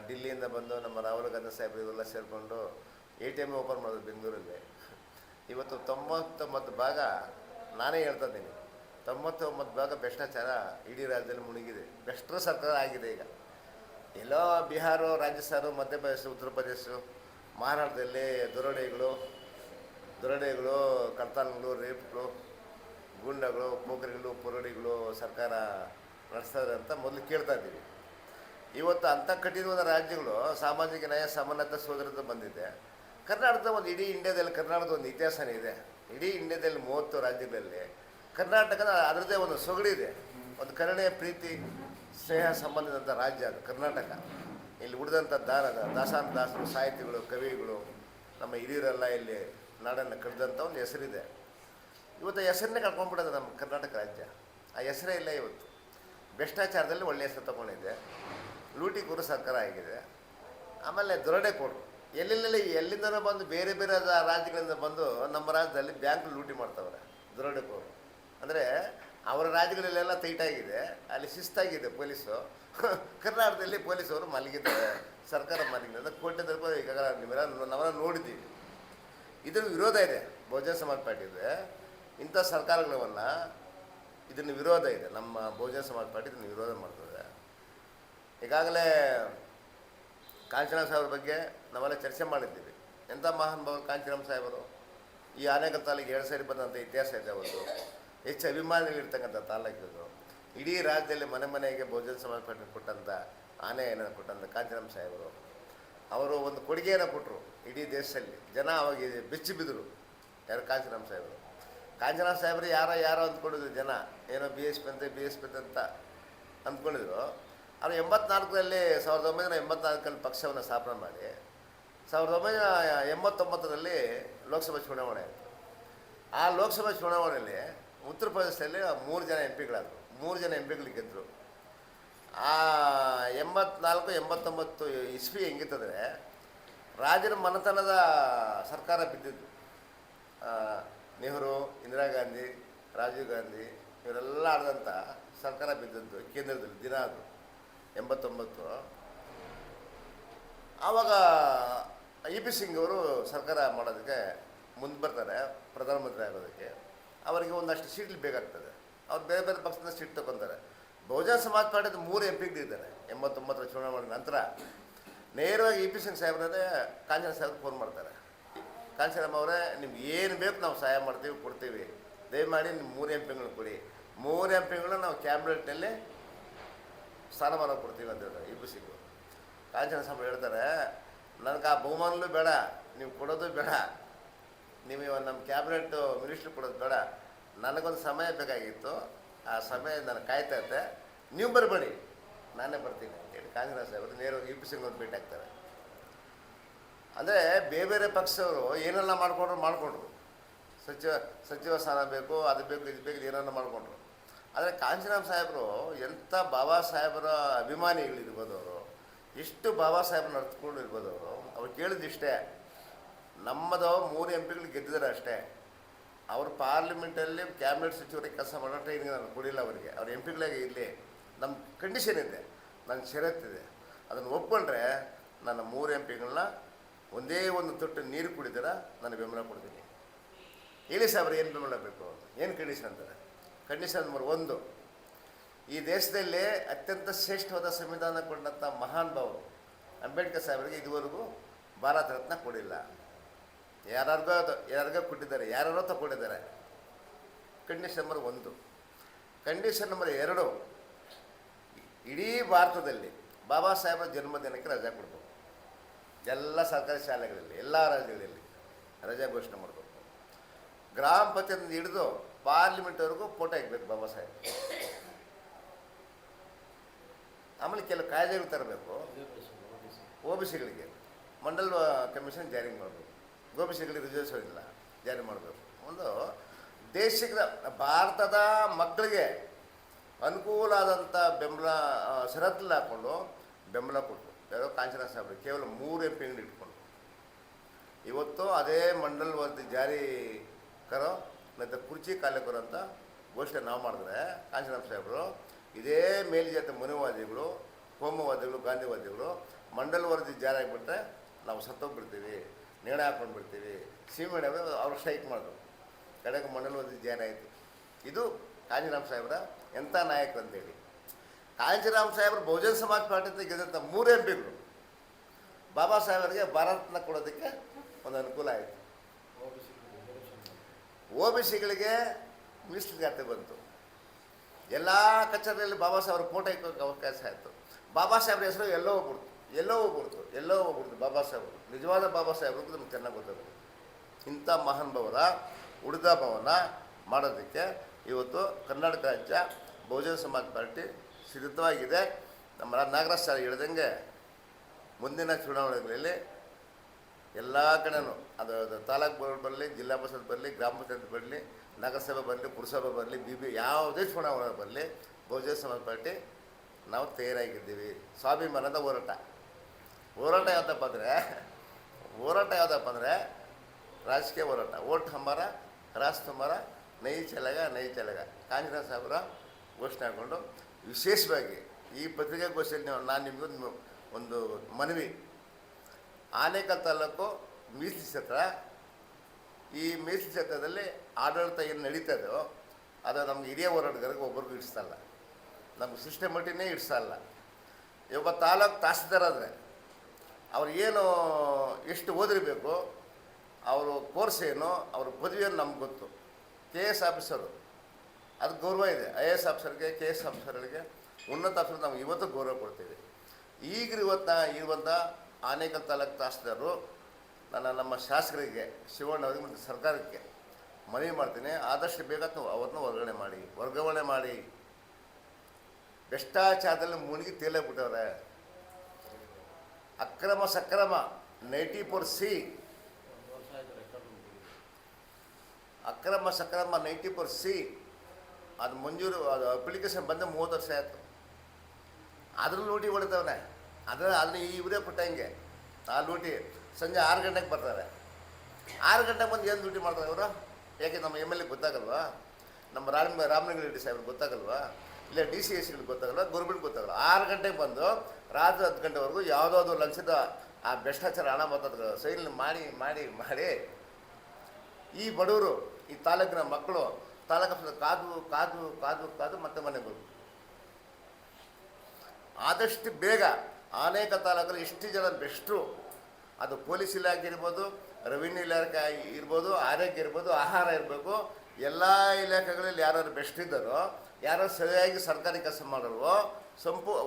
ಡಿಲ್ಲಿಯಿಂದ ಬಂದು ನಮ್ಮ ರಾಹುಲ್ ಗಾಂಧಿ ಸಾಹೇಬರು ಇವೆಲ್ಲ ಸೇರಿಕೊಂಡು ATM ಓಪನ್ ಮಾಡೋದು ಬೆಂಗಳೂರಲ್ಲಿ. ಇವತ್ತು 99 ಭಾಗ ನಾನೇ ಹೇಳ್ತಾ ಇದ್ದೀನಿ, 99 ಭಾಗ ಭ್ರಷ್ಟಾಚಾರ ಇಡೀ ರಾಜ್ಯದಲ್ಲಿ ಮುಳುಗಿದೆ. ಭ್ರಷ್ಟರ ಸರ್ಕಾರ ಆಗಿದೆ. ಈಗ ಎಲ್ಲೋ ಬಿಹಾರ, ರಾಜಸ್ಥಾನ, ಮಧ್ಯಪ್ರದೇಶ, ಉತ್ತರ ಪ್ರದೇಶ, ಮಹಾರಾಷ್ಟ್ರದಲ್ಲಿ ದೊರಡೆಗಳು, ಕಳ್ತನಗಳು, ರೇಪ್ಗಳು, ಗೂಂಡಗಳು, ಪೋಖರಿಗಳು, ಪುರೋಡಿಗಳು ಸರ್ಕಾರ ನಡೆಸ್ತಾರೆ ಅಂತ ಮೊದಲು ಕೇಳ್ತಾ ಇದ್ದೀವಿ. ಇವತ್ತು ಅಂಥ ಕಠಿಣವಾದ ರಾಜ್ಯಗಳು ಸಾಮಾಜಿಕ ನ್ಯಾಯ ಸಮಾನತೆ ಸೋದರತೆ ಬಂದಿದೆ. ಕರ್ನಾಟಕದ ಒಂದು ಇಡೀ ಇಂಡಿಯಾದಲ್ಲಿ ಕರ್ನಾಟಕದ ಒಂದು ಇತಿಹಾಸನೇ ಇದೆ. ಇಡೀ ಇಂಡಿಯಾದಲ್ಲಿ 30 ರಾಜ್ಯಗಳಲ್ಲಿ ಕರ್ನಾಟಕದ ಅದರದ್ದೇ ಒಂದು ಸೊಗಡಿದೆ. ಒಂದು ಕರುಣೆ, ಪ್ರೀತಿ, ಸ್ನೇಹ ಸಂಬಂಧದಂಥ ರಾಜ್ಯ ಅದು ಕರ್ನಾಟಕ. ಇಲ್ಲಿ ಉಳಿದಂಥ ದಾಸರು, ಸಾಹಿತಿಗಳು, ಕವಿಗಳು, ನಮ್ಮ ಹಿರಿಯರೆಲ್ಲ ಇಲ್ಲಿ ನಾಡನ್ನು ಕಳೆದಂಥ ಒಂದು ಹೆಸರಿದೆ. ಇವತ್ತು ಹೆಸರನ್ನೇ ಕಳ್ಕೊಂಡ್ಬಿಡೋದು ನಮ್ಮ ಕರ್ನಾಟಕ ರಾಜ್ಯ. ಆ ಹೆಸರೇ ಇಲ್ಲ. ಇವತ್ತು ಭ್ರಷ್ಟಾಚಾರದಲ್ಲಿ ಒಳ್ಳೆಯ ಹೆಸರು ತೊಗೊಂಡಿದೆ, ಲೂಟಿಕೋರು ಸರ್ಕಾರ ಆಗಿದೆ. ಆಮೇಲೆ ದೊರಡೆಕೋರು ಎಲ್ಲಿಂದನೋ ಬಂದು ಬೇರೆ ಬೇರೆ ರಾಜ್ಯಗಳಿಂದ ಬಂದು ನಮ್ಮ ರಾಜ್ಯದಲ್ಲಿ ಬ್ಯಾಂಕ್ ಲೂಟಿ ಮಾಡ್ತವ್ರೆ ದೊರಡೆಕೋರು. ಅಂದರೆ ಅವರ ರಾಜ್ಯಗಳಲ್ಲೆಲ್ಲ ಟೈಟಾಗಿದೆ, ಅಲ್ಲಿ ಶಿಸ್ತಾಗಿದೆ ಪೊಲೀಸು. ಕರ್ನಾಟಕದಲ್ಲಿ ಪೊಲೀಸವರು ಮಲಗಿದ್ದಾರೆ, ಸರ್ಕಾರ ಮಲಗಿದೆ. ಕೋಟ್ಯಾಂತರ ರೂಪಾಯಿ ಈಗಾಗಲೇ ನಾವೆಲ್ಲ ನೋಡಿದ್ದೀವಿ. ಇದ್ರ ವಿರೋಧ ಇದೆ ಬಹುಜನ ಸಮಾಜ ಪಾರ್ಟಿ ಇದೆ. ಇಂಥ ಸರ್ಕಾರಗಳನ್ನ ಇದನ್ನು ವಿರೋಧ ಇದೆ. ನಮ್ಮ ಬಹುಜನ ಸಮಾಜ ಪಾರ್ಟಿ ಇದನ್ನು ವಿರೋಧ ಮಾಡ್ತದೆ. ಈಗಾಗಲೇ ಕಾಂಚನ ಸಾಹೇಬ್ರ ಬಗ್ಗೆ ನಾವೆಲ್ಲ ಚರ್ಚೆ ಮಾಡಿದ್ದೀವಿ. ಎಂಥ ಮಹಾನುಭಾವರು ಕಾಂಚನರಾಮ್ ಸಾಹೇಬರು. ಈ ಆನೇಕಲ್ ತಾಲೂಕಿಗೆ 2 ಸಾರಿ ಬಂದಂಥ ಇತಿಹಾಸ ಇದೆ. ಅವತ್ತು ಹೆಚ್ಚು ಅಭಿಮಾನಿಗಳಿರ್ತಕ್ಕಂಥ ತಾಲೂಕಿದು. ಇಡೀ ರಾಜ್ಯದಲ್ಲಿ ಮನೆಗೆ ಬಹುಜನ ಸಮಾಜ ಪಾರ್ಟಿ ಕೊಟ್ಟಂಥ ಆನೆಯನ್ನು ಕೊಟ್ಟಂಥ ಕಾಂಚನರಾಮ್ ಸಾಹೇಬರು ಅವರು ಒಂದು ಕೊಡುಗೆಯನ್ನು ಕೊಟ್ಟರು ಇಡೀ ದೇಶದಲ್ಲಿ. ಜನ ಅವಾಗ ಬೆಚ್ಚಿ ಬಿದ್ದರು. ಯಾರು? ಕಾಂಚನರಾಮ್ ಸಾಹೇಬರು. ಕಾಂಚನರಾಮ್ ಸಾಹೇಬರು ಯಾರೋ ಅಂದ್ಕೊಂಡಿದ್ರು ಜನ, ಏನೋ BSP ಅಂತ ಅಂದ್ಕೊಂಡಿದ್ರು. ಅವರು 84ರಲ್ಲಿ 1984ರಲ್ಲಿ ಪಕ್ಷವನ್ನು ಸ್ಥಾಪನೆ ಮಾಡಿ 1989ರಲ್ಲಿ ಲೋಕಸಭಾ ಚುನಾವಣೆ ಆಯಿತು. ಆ ಲೋಕಸಭಾ ಚುನಾವಣೆಯಲ್ಲಿ ಉತ್ತರ ಪ್ರದೇಶದಲ್ಲಿ 3 ಜನ MP ಗಳಾದರು. 3 ಜನ MP ಗೆದ್ದರು. ಆ 84-89 ಇಸ್ವಿ ಹೆಂಗಿತ್ತಂದರೆ ರಾಜರ ಮನೆತನದ ಸರ್ಕಾರ ಬಿದ್ದಿದ್ದು. ನೆಹರು, ಇಂದಿರಾ ಗಾಂಧಿ, ರಾಜೀವ್ ಗಾಂಧಿ ಇವರೆಲ್ಲ ಆಡಿದಂಥ ಸರ್ಕಾರ ಬಿದ್ದದ್ದು ಕೇಂದ್ರದಲ್ಲಿ ದಿನ. ಅದು 89. ಆವಾಗ EP ಸಿಂಗ್ ಅವರು ಸರ್ಕಾರ ಮಾಡೋದಕ್ಕೆ ಮುಂದೆ ಬರ್ತಾರೆ, ಪ್ರಧಾನಮಂತ್ರಿ ಆಗೋದಕ್ಕೆ. ಅವರಿಗೆ ಒಂದಷ್ಟು ಸೀಟ್ಲು ಬೇಕಾಗ್ತದೆ. ಅವ್ರು ಬೇರೆ ಬೇರೆ ಪಕ್ಷದಿಂದ ಸೀಟ್ ತೊಗೊತಾರೆ. ಬಹುಜನ ಸಮಾಜ ಪಾರ್ಟಿದು 3 MP ಗಳಿದ್ದಾರೆ 89ರ ಚುನಾವಣೆ ನಂತರ. ನೇರವಾಗಿ EP ಸಿಂಗ್ ಸಾಹೇಬ್ರದೇ ಕಾಂಚನ ಸಾಹೇಬ್ರಿಗೆ ಫೋನ್ ಮಾಡ್ತಾರೆ. ಕಾಂಚನಮ್ಮ ಅವರೇ, ನಿಮ್ಗೆ ಏನು ಬೇಕು ನಾವು ಸಹಾಯ ಮಾಡ್ತೀವಿ, ಕೊಡ್ತೀವಿ, ದಯಮಾಡಿ ನಿಮ್ಮ 3 MP ಕೊಡಿ. 3 MP ನಾವು ಕ್ಯಾಬಿನೆಟ್ನಲ್ಲಿ ಸ್ಥಾನಮಾನ ಕೊಡ್ತೀವಿ ಅಂತ ಹೇಳ್ತಾರೆ EP ಸಿಂಗ್. ಕಾಂಚನ ಸಾಹೇಬ್ರು ಹೇಳ್ತಾರೆ, ನನಗೆ ಆ ಬಹುಮಾನಲ್ಲೂ ಬೇಡ, ನೀವು ಕೊಡೋದು ಬೇಡ, ನೀವು ನಮ್ಮ ಕ್ಯಾಬಿನೆಟ್ ಮಿನಿಸ್ಟ್ರ್ ಕೊಡೋದು ಬೇಡ, ನನಗೊಂದು ಸಮಯ ಬೇಕಾಗಿತ್ತು, ಆ ಸಮಯ ನಾನು ಕಾಯ್ತಾ ಇದ್ದೆ, ನೀವು ಬರಬೇಡಿ, ನಾನೇ ಬರ್ತೀನಿ ಅಂತೇಳಿ ಕಾಂಚನ ಸಾಹೇಬರು ನೇರವಾಗಿ EP ಸಿಂಗ್ ಅವ್ರು ಭೇಟಿ ಆಗ್ತಾರೆ. ಅಂದರೆ ಬೇರೆ ಬೇರೆ ಪಕ್ಷದವರು ಏನೆಲ್ಲ ಮಾಡಿಕೊಂಡ್ರು. ಸಚಿವ ಸ್ಥಾನ ಬೇಕು, ಅದು ಬೇಕು, ಇದು ಬೇಕು, ಏನೆಲ್ಲ ಮಾಡಿಕೊಂಡ್ರು. ಆದರೆ ಕಾಂಚನರಾಮ್ ಸಾಹೇಬರು ಎಂಥ ಬಾಬಾ ಸಾಹೇಬರ ಅಭಿಮಾನಿಗಳಿರ್ಬೋದು, ಅವರು ಎಷ್ಟು ಬಾಬಾ ಸಾಹೇಬ್ರನ್ನ ನಡ್ಕೊಂಡು ಇರ್ಬೋದು. ಅವ್ರು ಕೇಳಿದಿಷ್ಟೇ, ನಮ್ಮದು 3 MP ಗೆದ್ದಿದ್ದಾರೆ ಅಷ್ಟೇ. ಅವರು ಪಾರ್ಲಿಮೆಂಟಲ್ಲಿ ಕ್ಯಾಬಿನೆಟ್ ಸಚಿವರಿಗೆ ಕೆಲಸ ಮಾಡೋ ಟ್ರೈನಿಂಗ್ ನಾನು ಕೊಡಿಲ್ಲ ಅವರಿಗೆ. ಅವ್ರು MP ಇರಲಿ, ನಮ್ಮ ಕಂಡೀಷನ್ ಇದೆ, ನನ್ನ ಷರತ್ತಿದೆ, ಅದನ್ನು ಒಪ್ಕೊಂಡ್ರೆ ನನ್ನ 3 MP ಒಂದೇ ಒಂದು ತೊಟ್ಟು ನೀರು ಕುಡಿದಿರ ನಾನು ಬೆಂಬಲ ಕೊಡ್ತೀನಿ. ಹೇಳಿ ಸಾಹೇಬ್ರು, ಏನು ಬೆಂಬಲ ಬೇಕು, ಏನು ಕಂಡೀಷನ್ ಅಂತಾರೆ? ಕಂಡೀಷನ್ ನಂಬರ್ 1, ಈ ದೇಶದಲ್ಲೇ ಅತ್ಯಂತ ಶ್ರೇಷ್ಠವಾದ ಸಂವಿಧಾನ ಕೊಂಡಂಥ ಮಹಾನ್ ಭಾವರು ಅಂಬೇಡ್ಕರ್ ಸಾಹೇಬರಿಗೆ ಇದುವರೆಗೂ ಭಾರತ ರತ್ನ ಕೊಡಿಲ್ಲ. ಯಾರಿಗೋ ಕೊಟ್ಟಿದ್ದಾರೆ, ಯಾರ್ಯಾರೋ ತಗೊಂಡಿದ್ದಾರೆ. Condition number 1. ಕಂಡೀಷನ್ ನಂಬರ್ 2, ಇಡೀ ಭಾರತದಲ್ಲಿ ಬಾಬಾ ಸಾಹೇಬರ ಜನ್ಮದಿನಕ್ಕೆ ರಜೆ ಕೊಡಬೇಕು. ಎಲ್ಲ ಸರ್ಕಾರಿ ಶಾಲೆಗಳಲ್ಲಿ, ಎಲ್ಲ ರಾಜ್ಯಗಳಲ್ಲಿ ರಜೆ ಘೋಷಣೆ ಮಾಡಬೇಕು. ಗ್ರಾಮ ಪಂಚಾಯತ್ ಹಿಡಿದು ಪಾರ್ಲಿಮೆಂಟ್ವರೆಗೂ ಫೋಟೋ ಹಾಕಬೇಕು ಬಾಬಾ ಸಾಹೇಬ್. ಆಮೇಲೆ ಕೆಲವು ಕಾಯ್ದೆಗಳು ತರಬೇಕು. OBCಗಳಿಗೆ ಮಂಡಲ್ ಕಮಿಷನ್ ಜಾರಿ ಮಾಡಬೇಕು. ಗೋಪಿಸಿಗಳಿಗೆ ರಿಸರ್ವೇಷನ್ ಇಲ್ಲ, ಜಾರಿ ಮಾಡಬೇಕು. ಒಂದು ದೇಶದ ಭಾರತದ ಮಕ್ಕಳಿಗೆ ಅನುಕೂಲ ಆದಂಥ ಬೆಂಬಲ ಷರತ್ತಲ್ಲಿ ಹಾಕ್ಕೊಂಡು ಬೆಂಬಲ ಕೊಟ್ಟು ಯಾರೋ ಕಾಂಚನ ಸಾಹೇಬ್ರು ಕೇವಲ 3 MP ಇಟ್ಕೊಂಡು ಇವತ್ತು ಅದೇ ಮಂಡಲ್ ವರದಿ ಜಾರಿ ಕರೋ ಮತ್ತು ಕುರ್ಚಿ ಕಾಲಕರು ಅಂತ ಘೋಷಣೆ ನಾವು ಮಾಡಿದ್ರೆ ಕಾಂಚನ ಸಾಹೇಬರು ಇದೇ ಮೇಲ್ಜಾತಿ ಮನುವಾದಿಗಳು, ಕೋಮುವಾದಿಗಳು, ಗಾಂಧಿವಾದಿಗಳು ಮಂಡಲ್ ವರದಿ ಜಾರಿ ಆಗಿಬಿಟ್ರೆ ನಾವು ಸತ್ತೋಗ್ಬಿಡ್ತೀವಿ, ನೇಣು ಹಾಕ್ಕೊಂಡು ಬಿಡ್ತೀವಿ, ಸೀಮೆಣ್ಣೆ ಅವ್ರು ಸ್ಟ್ರೈಕ್ ಮಾಡಿದ್ರು. ಕಡೆಗೆ ಮಂಡಲ್ ವರದಿ ಜಾರಿ ಆಯಿತು. ಇದು ಕಾಂಚನರಾಮ್ ಸಾಹೇಬ್ರ ಎಂಥ ನಾಯಕರು ಅಂತೇಳಿ. ಕಾಂಚನರಾಮ್ ಸಾಹೇಬ್ರು ಬಹುಜನ ಸಮಾಜ ಪಾರ್ಟಿಯಿಂದ ಗೆದ್ದಂಥ 3 MPಗಳು ಬಾಬಾ ಸಾಹೇಬರಿಗೆ ಭಾರತನ ಕೊಡೋದಕ್ಕೆ ಒಂದು ಅನುಕೂಲ ಆಯಿತು. OBCಗಳಿಗೆ ಮೀಸಲಾತಿ ಬಂತು. ಎಲ್ಲ ಕಚೇರಿಯಲ್ಲಿ ಬಾಬಾ ಸಾಹೇಬ್ರ ಫೋಟೋ ಇಕ್ಕೋಕ್ಕೆ ಅವಕಾಶ ಆಯಿತು. ಬಾಬಾ ಸಾಹೇಬ್ರ ಹೆಸರು ಎಲ್ಲೋ ಹೋಗ್ಬಿಡ್ತು ಬಾಬಾ ಸಾಹೇಬರು. ನಿಜವಾದ ಬಾಬಾ ಸಾಹೇಬ್ರಿಗೆ ನಮ್ಗೆ ಚೆನ್ನಾಗಿ ಗೊತ್ತಾಗುತ್ತೆ. ಇಂಥ ಮಹಾನುಭಾವರ ಉಳಿದಾಭವನ ಮಾಡೋದಕ್ಕೆ ಇವತ್ತು ಕರ್ನಾಟಕ ರಾಜ್ಯ ಬಹುಜನ ಸಮಾಜ ಪಾರ್ಟಿ ಸಿದ್ಧವಾಗಿದೆ. ನಮ್ಮ ನಾಗರಾಜ್ ಸರ್ ಹೇಳ್ದಂಗೆ ಮುಂದಿನ ಚುನಾವಣೆಗಳಲ್ಲಿ ಎಲ್ಲ ಕಡೆನೂ ಅದು ತಾಲೂಕು ಬೋರ್ಡ್ ಬರಲಿ, ಜಿಲ್ಲಾ ಪರಿಷತ್ ಬರಲಿ, ಗ್ರಾಮ ಪಂಚಾಯತ್ ಬರಲಿ, ನಗರಸಭೆ ಬರಲಿ, ಪುರಸಭೆ ಬರಲಿ, BB ಯಾವುದೇ ಚುನಾವಣೆ ಬರಲಿ ಬಹುಜನ ಸಮಾಜ ಪಾರ್ಟಿ ನಾವು ತಯಾರಾಗಿದ್ದೀವಿ. ಸ್ವಾಭಿಮಾನದ ಹೋರಾಟ ಯಾವುದಪ್ಪ ಅಂದರೆ ರಾಜಕೀಯ ಹೋರಾಟ. ಓಟ್ ಹಮಾರ ರಾಷ್ಟ್ರ ಹಮಾರ ನೈ ಚಲೆಗ ಕಾಂಚನ ಸಾಹೇಬರ ಘೋಷಣೆ ಹಾಕ್ಕೊಂಡು ವಿಶೇಷವಾಗಿ ಈ ಪತ್ರಿಕಾಗೋಷ್ಠಿಯಲ್ಲಿ ನಾನು ನಿಮಗೂ ಒಂದು ಮನವಿ, ಆನೇಕಲ್ ತಾಲೂಕು ಮೀಸಲು ಕ್ಷೇತ್ರ, ಈ ಮೀಸಲು ಕ್ಷೇತ್ರದಲ್ಲಿ ಆಡಳಿತ ಏನು ನಡೀತದೋ ಅದು ನಮ್ಗೆ ಹಿರಿಯ ಹೋರಾಟಗಾರರಿಗೆ ಒಬ್ಬರಿಗೂ ಇಡಿಸ್ತಲ್ಲ, ನಮ್ಗೆ ಸಿಸ್ಟಮೆಟಿನೇ ಇಡಿಸಲ್ಲ. ಇವಾಗ ತಾಲೂಕು ತಹಸೀಲ್ದಾರ್ ಆದರೆ ಅವ್ರು ಏನು ಎಷ್ಟು ಓದಿರಬೇಕು, ಅವರು ಕೋರ್ಸ್ ಏನು, ಅವ್ರ ಪದವಿಯನ್ನು ನಮ್ಗೆ ಗೊತ್ತು. KS ಆಫೀಸರು ಅದು ಗೌರವ ಇದೆ. IAS ಆಫೀಸರ್ಗೆ, KS ಆಫೀಸರ್ಗಳಿಗೆ, ಉನ್ನತ ಆಫೀಸರ್ ನಾವು ಇವತ್ತು ಗೌರವ ಕೊಡ್ತೀವಿ. ಇರುವಂಥ ಆನೇಕಲ್ ತಾಲೂಕು ತಹಸೀಲ್ದಾರರು ನಮ್ಮ ಶಾಸಕರಿಗೆ, ಶಿವಣ್ಣ ಅವರಿಗೆ ಮತ್ತು ಸರ್ಕಾರಕ್ಕೆ ಮನವಿ ಮಾಡ್ತೀನಿ, ಆದಷ್ಟು ಬೇಗ ಅವ್ರನ್ನ ವರ್ಗಾವಣೆ ಮಾಡಿ. ಭ್ರಷ್ಟಾಚಾರದಲ್ಲಿ ಮುಳುಗಿ ತೇಲಾಗ್ಬಿಟ್ಟವ್ರೆ. ಅಕ್ರಮ ಸಕ್ರಮ 94C, ಅಕ್ರಮ ಸಕ್ರಮ 94C ಅದು ಮಂಜೂರು, ಅದು ಅಪ್ಲಿಕೇಶನ್ ಬಂದು 30 ವರ್ಷ ಆಯಿತು. ಅದ್ರ ಲೂಟಿ ಹೊಡಿತವನೆ. ಅದನ್ನ ಇವರೇ ಕೊಟ್ಟಂಗೆ ಆ ಲೂಟಿ ಸಂಜೆ 6 ಗಂಟೆಗೆ ಬರ್ತಾರೆ. 6 ಗಂಟೆಗೆ ಬಂದು ಏನು ಲೂಟಿ ಮಾಡ್ತಾರೆ ಅವರು? ಯಾಕೆ ನಮ್ಮ MLA ಗೊತ್ತಾಗಲ್ವಾ? ನಮ್ಮ ರಾಮಲಿಂಗ ರೆಡ್ಡಿ ಸಾಹೇಬ್ರಿಗೆ ಗೊತ್ತಾಗಲ್ವಾ? ಇಲ್ಲ DCSಗಳಿಗೆ ಗೊತ್ತಾಗಲ್ಲ, ಗೌರ್ಮೆಂಟ್ ಗೊತ್ತಾಗಲ್ಲ. 6 ಗಂಟೆಗೆ ಬಂದು ರಾತ್ರಿ 10 ಗಂಟೆವರೆಗೂ ಯಾವುದಾದ್ರು ಲಂಚದ ಆ ಭ್ರಷ್ಟಾಚಾರ ಹಣ ಬರ್ತದೆ ಸೈಲ್ ಮಾಡಿ ಈ ಬಡವರು, ಈ ತಾಲೂಕಿನ ಮಕ್ಕಳು ತಾಲೂಕು ಕಾದು ಮತ್ತೆ ಮನೆಗಳು. ಆದಷ್ಟು ಬೇಗ ಅನೇಕ ತಾಲೂಕಲ್ಲಿ ಎಷ್ಟು ಜನ ಬೆಸ್ಟು, ಅದು ಪೊಲೀಸ್ ಇಲಾಖೆ ಇರ್ಬೋದು, ರೆವಿನ್ಯೂ ಇಲಾಖೆ ಇರ್ಬೋದು, ಆರೋಗ್ಯ ಇರ್ಬೋದು, ಆಹಾರ ಇರಬೇಕು, ಎಲ್ಲ ಇಲಾಖೆಗಳಲ್ಲಿ ಯಾರು ಬೆಸ್ಟ್ ಇದ್ದಾರೋ, ಯಾರು ಸರಿಯಾಗಿ ಸರ್ಕಾರಿ ಕೆಲಸ ಮಾಡಲ್ವೋ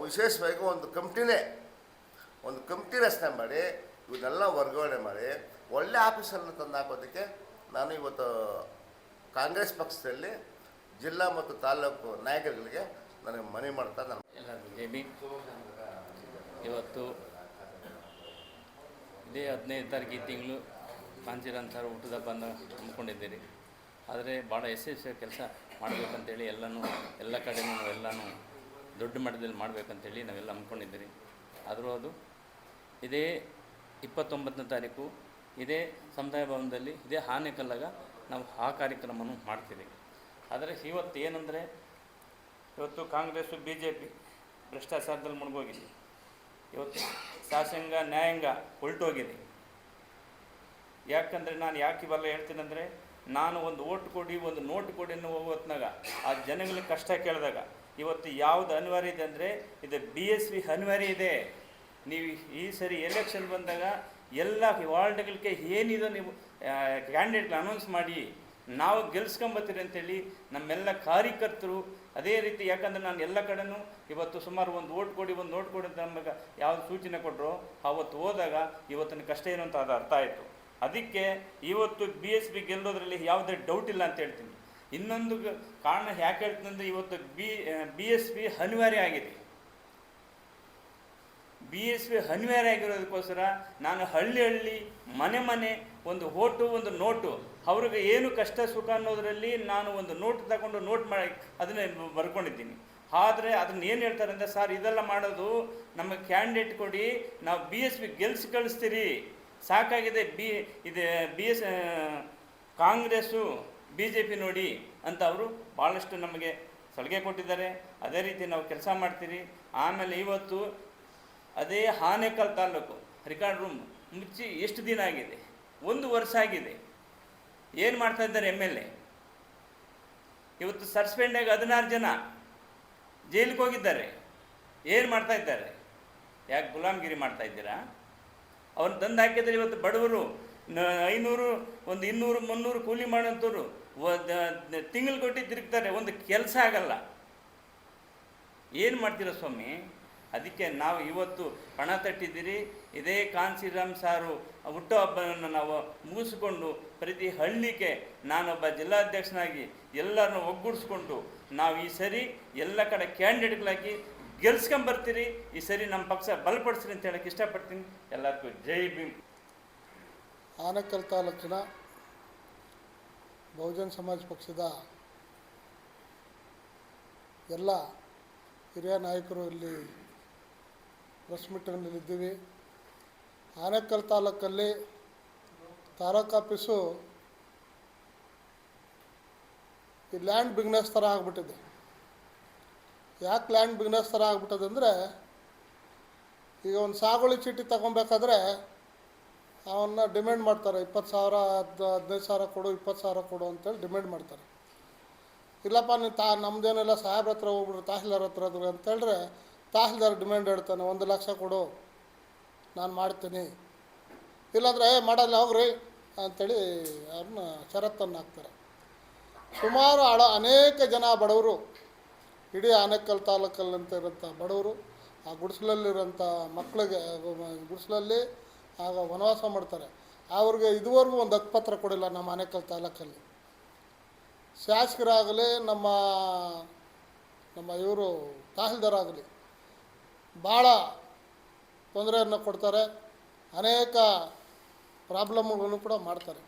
ವಿಶೇಷವಾಗಿ ಒಂದು ಕಮಿಟಿ ರಚನೆ ಮಾಡಿ ಇವನ್ನೆಲ್ಲ ವರ್ಗಾವಣೆ ಮಾಡಿ ಒಳ್ಳೆ ಆಫೀಸನ್ನು ತಂದು ಹಾಕೋದಕ್ಕೆ ನಾನು ಇವತ್ತು ಕಾಂಗ್ರೆಸ್ ಪಕ್ಷದಲ್ಲಿ ಜಿಲ್ಲಾ ಮತ್ತು ತಾಲೂಕು ನಾಯಕರುಗಳಿಗೆ ನನಗೆ ಮನವಿ ಮಾಡ್ತಾ ನಾನು ಇವತ್ತು ಇದೇ 15 ತಾರೀಕು ಈ ತಿಂಗಳು ಕಾಂಚೀರಾಮ್ ಸರ್ ಹುಟ್ಟಿದ ಹಬ್ಬನ ಹಮ್ಮಿಕೊಂಡಿದ್ದೀರಿ. ಆದರೆ ಭಾಳ ಯಶಸ್ವಿ ಕೆಲಸ ಮಾಡಬೇಕಂತೇಳಿ ಎಲ್ಲ ಕಡೆಯೂ ನಾವೆಲ್ಲನೂ ದೊಡ್ಡ ಮಟ್ಟದಲ್ಲಿ ಮಾಡಬೇಕಂತೇಳಿ ನಾವೆಲ್ಲ ಹಮ್ಮಿಕೊಂಡಿದ್ದೀರಿ. ಆದರೂ ಅದು ಇದೇ 29ನೇ ತಾರೀಕು ಇದೇ ಸಮುದಾಯ ಭವನದಲ್ಲಿ ಇದೇ ಆನೇಕಲ್ಲಾಗ ನಾವು ಆ ಕಾರ್ಯಕ್ರಮವನ್ನು ಮಾಡ್ತೀವಿ. ಆದರೆ ಇವತ್ತು ಏನಂದರೆ ಇವತ್ತು ಕಾಂಗ್ರೆಸ್ಸು BJP ಭ್ರಷ್ಟಾಚಾರದಲ್ಲಿ ಮುಳುಗೋಗಿದೆ. ಇವತ್ತು ಶಾಸಕಾಂಗ ನ್ಯಾಯಾಂಗ ಹೊರಟೋಗಿದೆ. ಯಾಕಂದರೆ ನಾನು ಯಾಕೆ ಇವೆಲ್ಲ ಹೇಳ್ತೀನಂದರೆ, ನಾನು ಒಂದು ಓಟ್ ಕೊಡಿ ಒಂದು ನೋಟ್ ಕೊಡಿ ಅನ್ನೋ ಹೊತ್ನಾಗ ಆ ಜನಗಳಿಗೆ ಕಷ್ಟ ಕೇಳಿದಾಗ ಇವತ್ತು ಯಾವುದು ಅನಿವಾರ್ಯ ಇದೆ ಅಂದರೆ ಇದು BSV ಅನಿವಾರ್ಯ ಇದೆ. ನೀವು ಈ ಸರಿ ಎಲೆಕ್ಷನ್ ಬಂದಾಗ ಎಲ್ಲ ವಾರ್ಡ್ಗಳಿಗೆ ಏನಿದೆ ನೀವು ಕ್ಯಾಂಡಿಡೇಟ್ಗೆ ಅನೌನ್ಸ್ ಮಾಡಿ ನಾವು ಗೆಲ್ಸ್ಕೊಂಬತ್ತೀರಿ ಅಂತೇಳಿ ನಮ್ಮೆಲ್ಲ ಕಾರ್ಯಕರ್ತರು ಅದೇ ರೀತಿ. ಯಾಕಂದರೆ ನಾನು ಎಲ್ಲ ಕಡೆನೂ ಇವತ್ತು ಸುಮಾರು ಒಂದು ಓಟ್ ಕೊಡಿ ಒಂದು ನೋಟ್ ಕೊಡಿ ಅಂತ ನಮಗೆ ಯಾವುದು ಸೂಚನೆ ಕೊಟ್ಟರು ಆವತ್ತು ಹೋದಾಗ ಇವತ್ತಿನ ಕಷ್ಟ ಏನು ಅಂತ ಅದು ಅರ್ಥ ಆಯಿತು. ಅದಕ್ಕೆ ಇವತ್ತು BSV ಗೆಲ್ಲೋದ್ರಲ್ಲಿ ಯಾವುದೇ ಡೌಟ್ ಇಲ್ಲ ಅಂತ ಹೇಳ್ತೀನಿ. ಇನ್ನೊಂದು ಕಾರಣ ಯಾಕೆ ಹೇಳ್ತೀನಂದರೆ ಇವತ್ತು BSV ಅನಿವಾರ್ಯ ಆಗಿದೆ. BSV ಅನಿವಾರ್ಯ ಆಗಿರೋದಕ್ಕೋಸ್ಕರ ನಾನು ಹಳ್ಳಿ ಮನೆ ಒಂದು ಓಟು ಒಂದು ನೋಟು, ಅವ್ರಿಗೆ ಏನು ಕಷ್ಟ ಸುಖ ಅನ್ನೋದರಲ್ಲಿ ನಾನು ಒಂದು ನೋಟ್ ತಗೊಂಡು ನೋಟ್ ಮಾಡಿ ಅದನ್ನೇ ಬರ್ಕೊಂಡಿದ್ದೀನಿ. ಆದರೆ ಅದನ್ನ ಏನು ಹೇಳ್ತಾರೆ ಅಂದರೆ, ಸರ್ ಇದೆಲ್ಲ ಮಾಡೋದು ನಮಗೆ ಕ್ಯಾಂಡಿಡೇಟ್ ಕೊಡಿ, ನಾವು BSP ಗೆಲ್ಸಿ ಕಳಿಸ್ತೀರಿ, ಸಾಕಾಗಿದೆ BS ಕಾಂಗ್ರೆಸ್ಸು BJP ನೋಡಿ ಅಂತ ಅವರು ಭಾಳಷ್ಟು ನಮಗೆ ಸಲಹೆ ಕೊಟ್ಟಿದ್ದಾರೆ. ಅದೇ ರೀತಿ ನಾವು ಕೆಲಸ ಮಾಡ್ತೀರಿ. ಆಮೇಲೆ ಇವತ್ತು ಅದೇ ಆನೇಕಲ್ ತಾಲೂಕು ರೆಕಾರ್ಡ್ ರೂಮ್ ಮುಚ್ಚಿ ಎಷ್ಟು ದಿನ ಆಗಿದೆ? 1 ವರ್ಷ ಆಗಿದೆ. ಏನು ಮಾಡ್ತಾ ಇದ್ದಾರೆ MLA? ಇವತ್ತು ಸಸ್ಪೆಂಡಾಗಿ 16 ಜನ ಜೈಲಿಗೆ ಹೋಗಿದ್ದಾರೆ. ಏನು ಮಾಡ್ತಾ ಇದ್ದಾರೆ? ಯಾಕೆ ಗುಲಾಮ್ಗಿರಿ ಮಾಡ್ತಾ ಇದ್ದೀರಾ? ಅವ್ರನ್ನ ತಂದು ಹಾಕಿದರೆ ಇವತ್ತು ಬಡವರು 500 ಒಂದು 200 300 ಕೂಲಿ ಮಾಡೋಂಥವ್ರು ತಿಂಗಳು ಕೊಟ್ಟು ತಿರುಗ್ತಾರೆ, ಒಂದು ಕೆಲಸ ಆಗಲ್ಲ. ಏನು ಮಾಡ್ತೀರ ಸ್ವಾಮಿ? ಅದಕ್ಕೆ ನಾವು ಇವತ್ತು ಪಣ ತಟ್ಟಿದ್ದೀರಿ. ಇದೇ ಕಾಂಶಿರಾಮ್ ಸಾರು ಹುಟ್ಟುಹಬ್ಬವನ್ನು ನಾವು ಮುಗಿಸ್ಕೊಂಡು ಪ್ರತಿ ಹಳ್ಳಿಗೆ ನಾನೊಬ್ಬ ಜಿಲ್ಲಾಧ್ಯಕ್ಷನಾಗಿ ಎಲ್ಲರನ್ನು ಒಗ್ಗೂಡಿಸ್ಕೊಂಡು ನಾವು ಈ ಸರಿ ಎಲ್ಲ ಕಡೆ ಕ್ಯಾಂಡಿಡೇಟ್ಗಳಾಗಿ ಗೆಲ್ಸ್ಕೊಂಬರ್ತೀರಿ. ಈ ಸರಿ ನಮ್ಮ ಪಕ್ಷ ಬಲಪಡಿಸ್ರಿ ಅಂತ ಹೇಳಕ್ಕೆ ಇಷ್ಟಪಡ್ತೀನಿ. ಎಲ್ಲರಿಗೂ ಜೈ ಭೀಮ್. ಆನೇಕಲ್ ತಾಲೂಕಿನ ಬಹುಜನ್ ಸಮಾಜ ಪಕ್ಷದ ಎಲ್ಲ ಹಿರಿಯ ನಾಯಕರು ಇಲ್ಲಿ ಪ್ರೆಸ್ ಮೀಟಿಂಗ್ನಲ್ಲಿದ್ದೀವಿ. ಆನೇಕಲ್ ತಾಲೂಕಲ್ಲಿ ತಾಲೂಕು ಆಫೀಸು ಈ ಲ್ಯಾಂಡ್ ಬಿಸ್ನೆಸ್ ಥರ ಆಗಿಬಿಟ್ಟಿದೆ. ಯಾಕೆ ಲ್ಯಾಂಡ್ ಬಿಸ್ನೆಸ್ ಥರ ಆಗ್ಬಿಟ್ಟದೆ ಅಂದರೆ, ಈಗ ಒಂದು ಸಾಗುವಳಿ ಚೀಟಿ ತಗೊಬೇಕಾದ್ರೆ ಅವನ್ನ ಡಿಮ್ಯಾಂಡ್ ಮಾಡ್ತಾರೆ, 20,000 15,000 ಕೊಡು, 20,000 ಕೊಡು ಅಂತೇಳಿ ಡಿಮ್ಯಾಂಡ್ ಮಾಡ್ತಾರೆ. ಇಲ್ಲಪ್ಪ ನೀವು ನಮ್ಮದೇನೆಲ್ಲ ಸಾಹೇಬ್ರ ಹತ್ರ ಹೋಗ್ಬಿಡ್ರಿ, ತಹಸೀಲ್ದಾರ್ ಹತ್ರ ಅದ್ರ ಅಂತೇಳಿದ್ರೆ ತಹಸೀಲ್ದಾರ್ ಡಿಮ್ಯಾಂಡ್ ಹೇಳ್ತಾನೆ, 1 ಲಕ್ಷ ಕೊಡು ನಾನು ಮಾಡ್ತೀನಿ, ಇಲ್ಲಾಂದರೆ ಮಾಡಲ್ಲ ಹೋಗ್ರಿ ಅಂಥೇಳಿ ಅವ್ರನ್ನ ಷರತ್ತನ್ನು ಹಾಕ್ತಾರೆ. ಸುಮಾರು ಅನೇಕ ಜನ ಬಡವರು, ಇಡೀ ಆನೇಕಲ್ ತಾಲೂಕಲ್ಲಂತ ಇರೋಂಥ ಬಡವರು, ಆ ಗುಡಿಸಲಲ್ಲಿರೋಂಥ ಮಕ್ಕಳಿಗೆ ಗುಡಿಸಲಲ್ಲಿ ಆಗ ವನವಾಸ ಮಾಡ್ತಾರೆ. ಅವ್ರಿಗೆ ಇದುವರೆಗೂ ಒಂದು ಹಕ್ಕುಪತ್ರ ಕೊಡಿಲ್ಲ ನಮ್ಮ ಆನೇಕಲ್ ತಾಲೂಕಲ್ಲಿ. ಶಾಸಕರಾಗಲಿ ನಮ್ಮ ಇವರು ತಹಸೀಲ್ದಾರಾಗಲಿ ಭಾಳ ತೊಂದರೆಯನ್ನು ಕೊಡ್ತಾರೆ, ಅನೇಕ ಪ್ರಾಬ್ಲಮ್ಗಳನ್ನು ಕೂಡ ಮಾಡ್ತಾರೆ.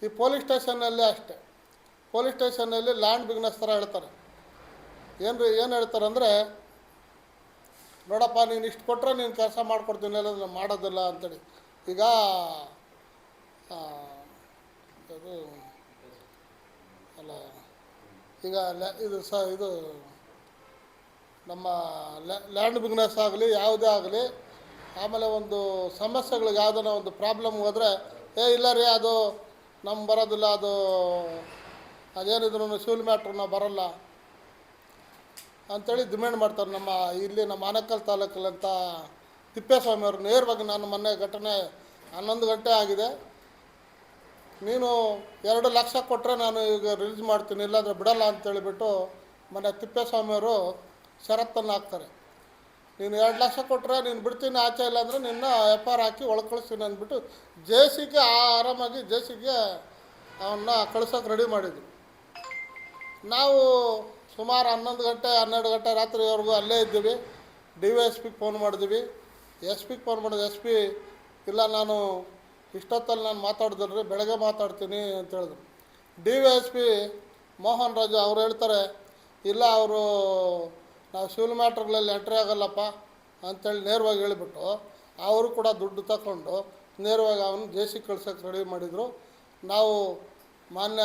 ಈ ಪೊಲೀಸ್ ಸ್ಟೇಷನ್ನಲ್ಲೇ ಅಷ್ಟೇ, ಪೊಲೀಸ್ ಸ್ಟೇಷನ್ನಲ್ಲಿ ಲ್ಯಾಂಡ್ ಬಿಸ್ನೆಸ್ ಥರ ಹೇಳ್ತಾರೆ. ಏನು ಹೇಳ್ತಾರೆ ಅಂದರೆ, ನೋಡಪ್ಪ ನೀನು ಇಷ್ಟು ಕೊಟ್ಟರೆ ನೀನು ಕೆಲಸ ಮಾಡಿಕೊಡ್ತೀನಿ, ಇಲ್ಲ ನಾನು ಮಾಡೋದಿಲ್ಲ ಅಂತೇಳಿ. ಈಗ ಅದು ಅಲ್ಲ, ಈಗ ಇದು ನಮ್ಮ ಲ್ಯಾಂಡ್ ಬಿಸ್ನೆಸ್ ಆಗಲಿ ಯಾವುದೇ ಆಗಲಿ, ಆಮೇಲೆ ಒಂದು ಸಮಸ್ಯೆಗಳಿಗೆ ಯಾವುದನ್ನ ಒಂದು ಪ್ರಾಬ್ಲಮ್ ಹೋದರೆ, ಇಲ್ಲ ರೀ ಅದು ನಮ್ಗೆ ಬರೋದಿಲ್ಲ, ಅದೇನಿದ್ರು ಸಿವಿಲ್ ಮ್ಯಾಟ್ರನ್ನ ಬರೋಲ್ಲ ಅಂಥೇಳಿ ಡಿಮ್ಯಾಂಡ್ ಮಾಡ್ತಾರೆ. ನಮ್ಮ ಆನೇಕಲ್ ತಾಲೂಕಲ್ಲಂತ ತಿಪ್ಪೇಸ್ವಾಮಿ ಅವರು ನೇರವಾಗಿ, ನಾನು ಮೊನ್ನೆ ಘಟನೆ 11 ಗಂಟೆ ಆಗಿದೆ, ನೀನು 2 ಲಕ್ಷ ಕೊಟ್ಟರೆ ನಾನು ಈಗ ರಿಲೀಸ್ ಮಾಡ್ತೀನಿ, ಇಲ್ಲಾಂದರೆ ಬಿಡಲ್ಲ ಅಂತೇಳಿಬಿಟ್ಟು ಮೊನ್ನೆ ತಿಪ್ಪೇಸ್ವಾಮಿಯವರು ಷರತ್ತನ್ನು ಹಾಕ್ತಾರೆ. ನೀನು 2 ಲಕ್ಷ ಕೊಟ್ಟರೆ ನೀನು ಬಿಡ್ತೀನಿ, ಆಚೆ ಇಲ್ಲಾಂದರೆ ನಿನ್ನ FR ಹಾಕಿ ಒಳಗೆ ಕಳಿಸ್ತೀನಿ ಅಂದ್ಬಿಟ್ಟು ಜೇಸಿಗೆ ಆರಾಮಾಗಿ ಜೇಸಿಗೆ ಅವನ್ನ ಕಳ್ಸೋಕೆ ರೆಡಿ ಮಾಡಿದ್ವಿ. ನಾವು ಸುಮಾರು 11 ಗಂಟೆ 12 ಗಂಟೆ ರಾತ್ರಿವರೆಗೂ ಅಲ್ಲೇ ಇದ್ದೀವಿ. DYSPಗೆ ಫೋನ್ ಮಾಡಿದ್ವಿ, SP ಫೋನ್ ಮಾಡಿದ್ವಿ. SP ಇಲ್ಲ, ನಾನು ಇಷ್ಟೊತ್ತಲ್ಲಿ ನಾನು ಮಾತಾಡಿದ್ರಿ, ಬೆಳಗ್ಗೆ ಮಾತಾಡ್ತೀನಿ ಅಂತ ಹೇಳಿದ್ರು. DYSP ಮೋಹನ್ ರಾಜು ಅವ್ರು ಹೇಳ್ತಾರೆ, ಇಲ್ಲ ಅವರು ನಾವು ಸಿವಿಲ್ ಮ್ಯಾಟ್ರ್ಗಳಲ್ಲಿ ಎಂಟ್ರಿ ಆಗಲ್ಲಪ್ಪ ಅಂಥೇಳಿ ನೇರವಾಗಿ ಹೇಳಿಬಿಟ್ಟು ಅವರು ಕೂಡ ದುಡ್ಡು ತಗೊಂಡು ನೇರವಾಗಿ ಅವನು ಜೇಸಿ ಕಳ್ಸೋಕ್ಕೆ ರೆಡಿ ಮಾಡಿದರು. ನಾವು ಮಾನ್ಯ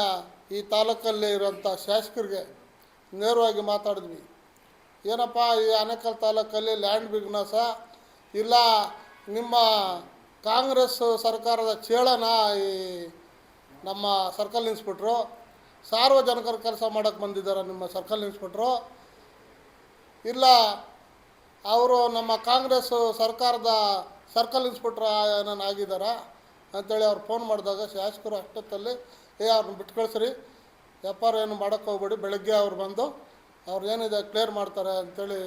ಈ ತಾಲೂಕಲ್ಲಿ ಇರೋಂಥ ಶಾಸಕರಿಗೆ ನೇರವಾಗಿ ಮಾತಾಡಿದ್ವಿ, ಏನಪ್ಪ ಈ ಆನೇಕಲ್ ತಾಲೂಕಲ್ಲಿ ಲ್ಯಾಂಡ್ ಬಿಸ್ನೆಸ್ಸ ಇಲ್ಲ ನಿಮ್ಮ ಕಾಂಗ್ರೆಸ್ ಸರ್ಕಾರದ ಚೇಳನ ಈ ನಮ್ಮ ಸರ್ಕಲ್ ಇನ್ಸ್ಪೆಕ್ಟ್ರು, ಸಾರ್ವಜನಿಕರ ಕೆಲಸ ಮಾಡೋಕ್ಕೆ ಬಂದಿದ್ದಾರೆ ನಿಮ್ಮ ಸರ್ಕಲ್ ಇನ್ಸ್ಪೆಕ್ಟ್ರು, ಇಲ್ಲ ಅವರು ನಮ್ಮ ಕಾಂಗ್ರೆಸ್ ಸರ್ಕಾರದ ಸರ್ಕಲ್ ಇನ್ಸ್ಪೆಕ್ಟ್ರ್ ಏನೇನು ಆಗಿದ್ದಾರಾ ಅಂಥೇಳಿ ಅವ್ರು ಫೋನ್ ಮಾಡಿದಾಗ ಶಾಸಕರು ಅಷ್ಟೊತ್ತಲ್ಲಿ ಅವ್ರನ್ನ ಬಿಟ್ಟು ಕಳಿಸ್ರಿ, FR ಏನು ಮಾಡೋಕ್ಕೆ ಹೋಗ್ಬೇಡಿ, ಬೆಳಗ್ಗೆ ಅವ್ರು ಬಂದು ಅವ್ರು ಏನಿದೆ ಕ್ಲಿಯರ್ ಮಾಡ್ತಾರೆ ಅಂಥೇಳಿ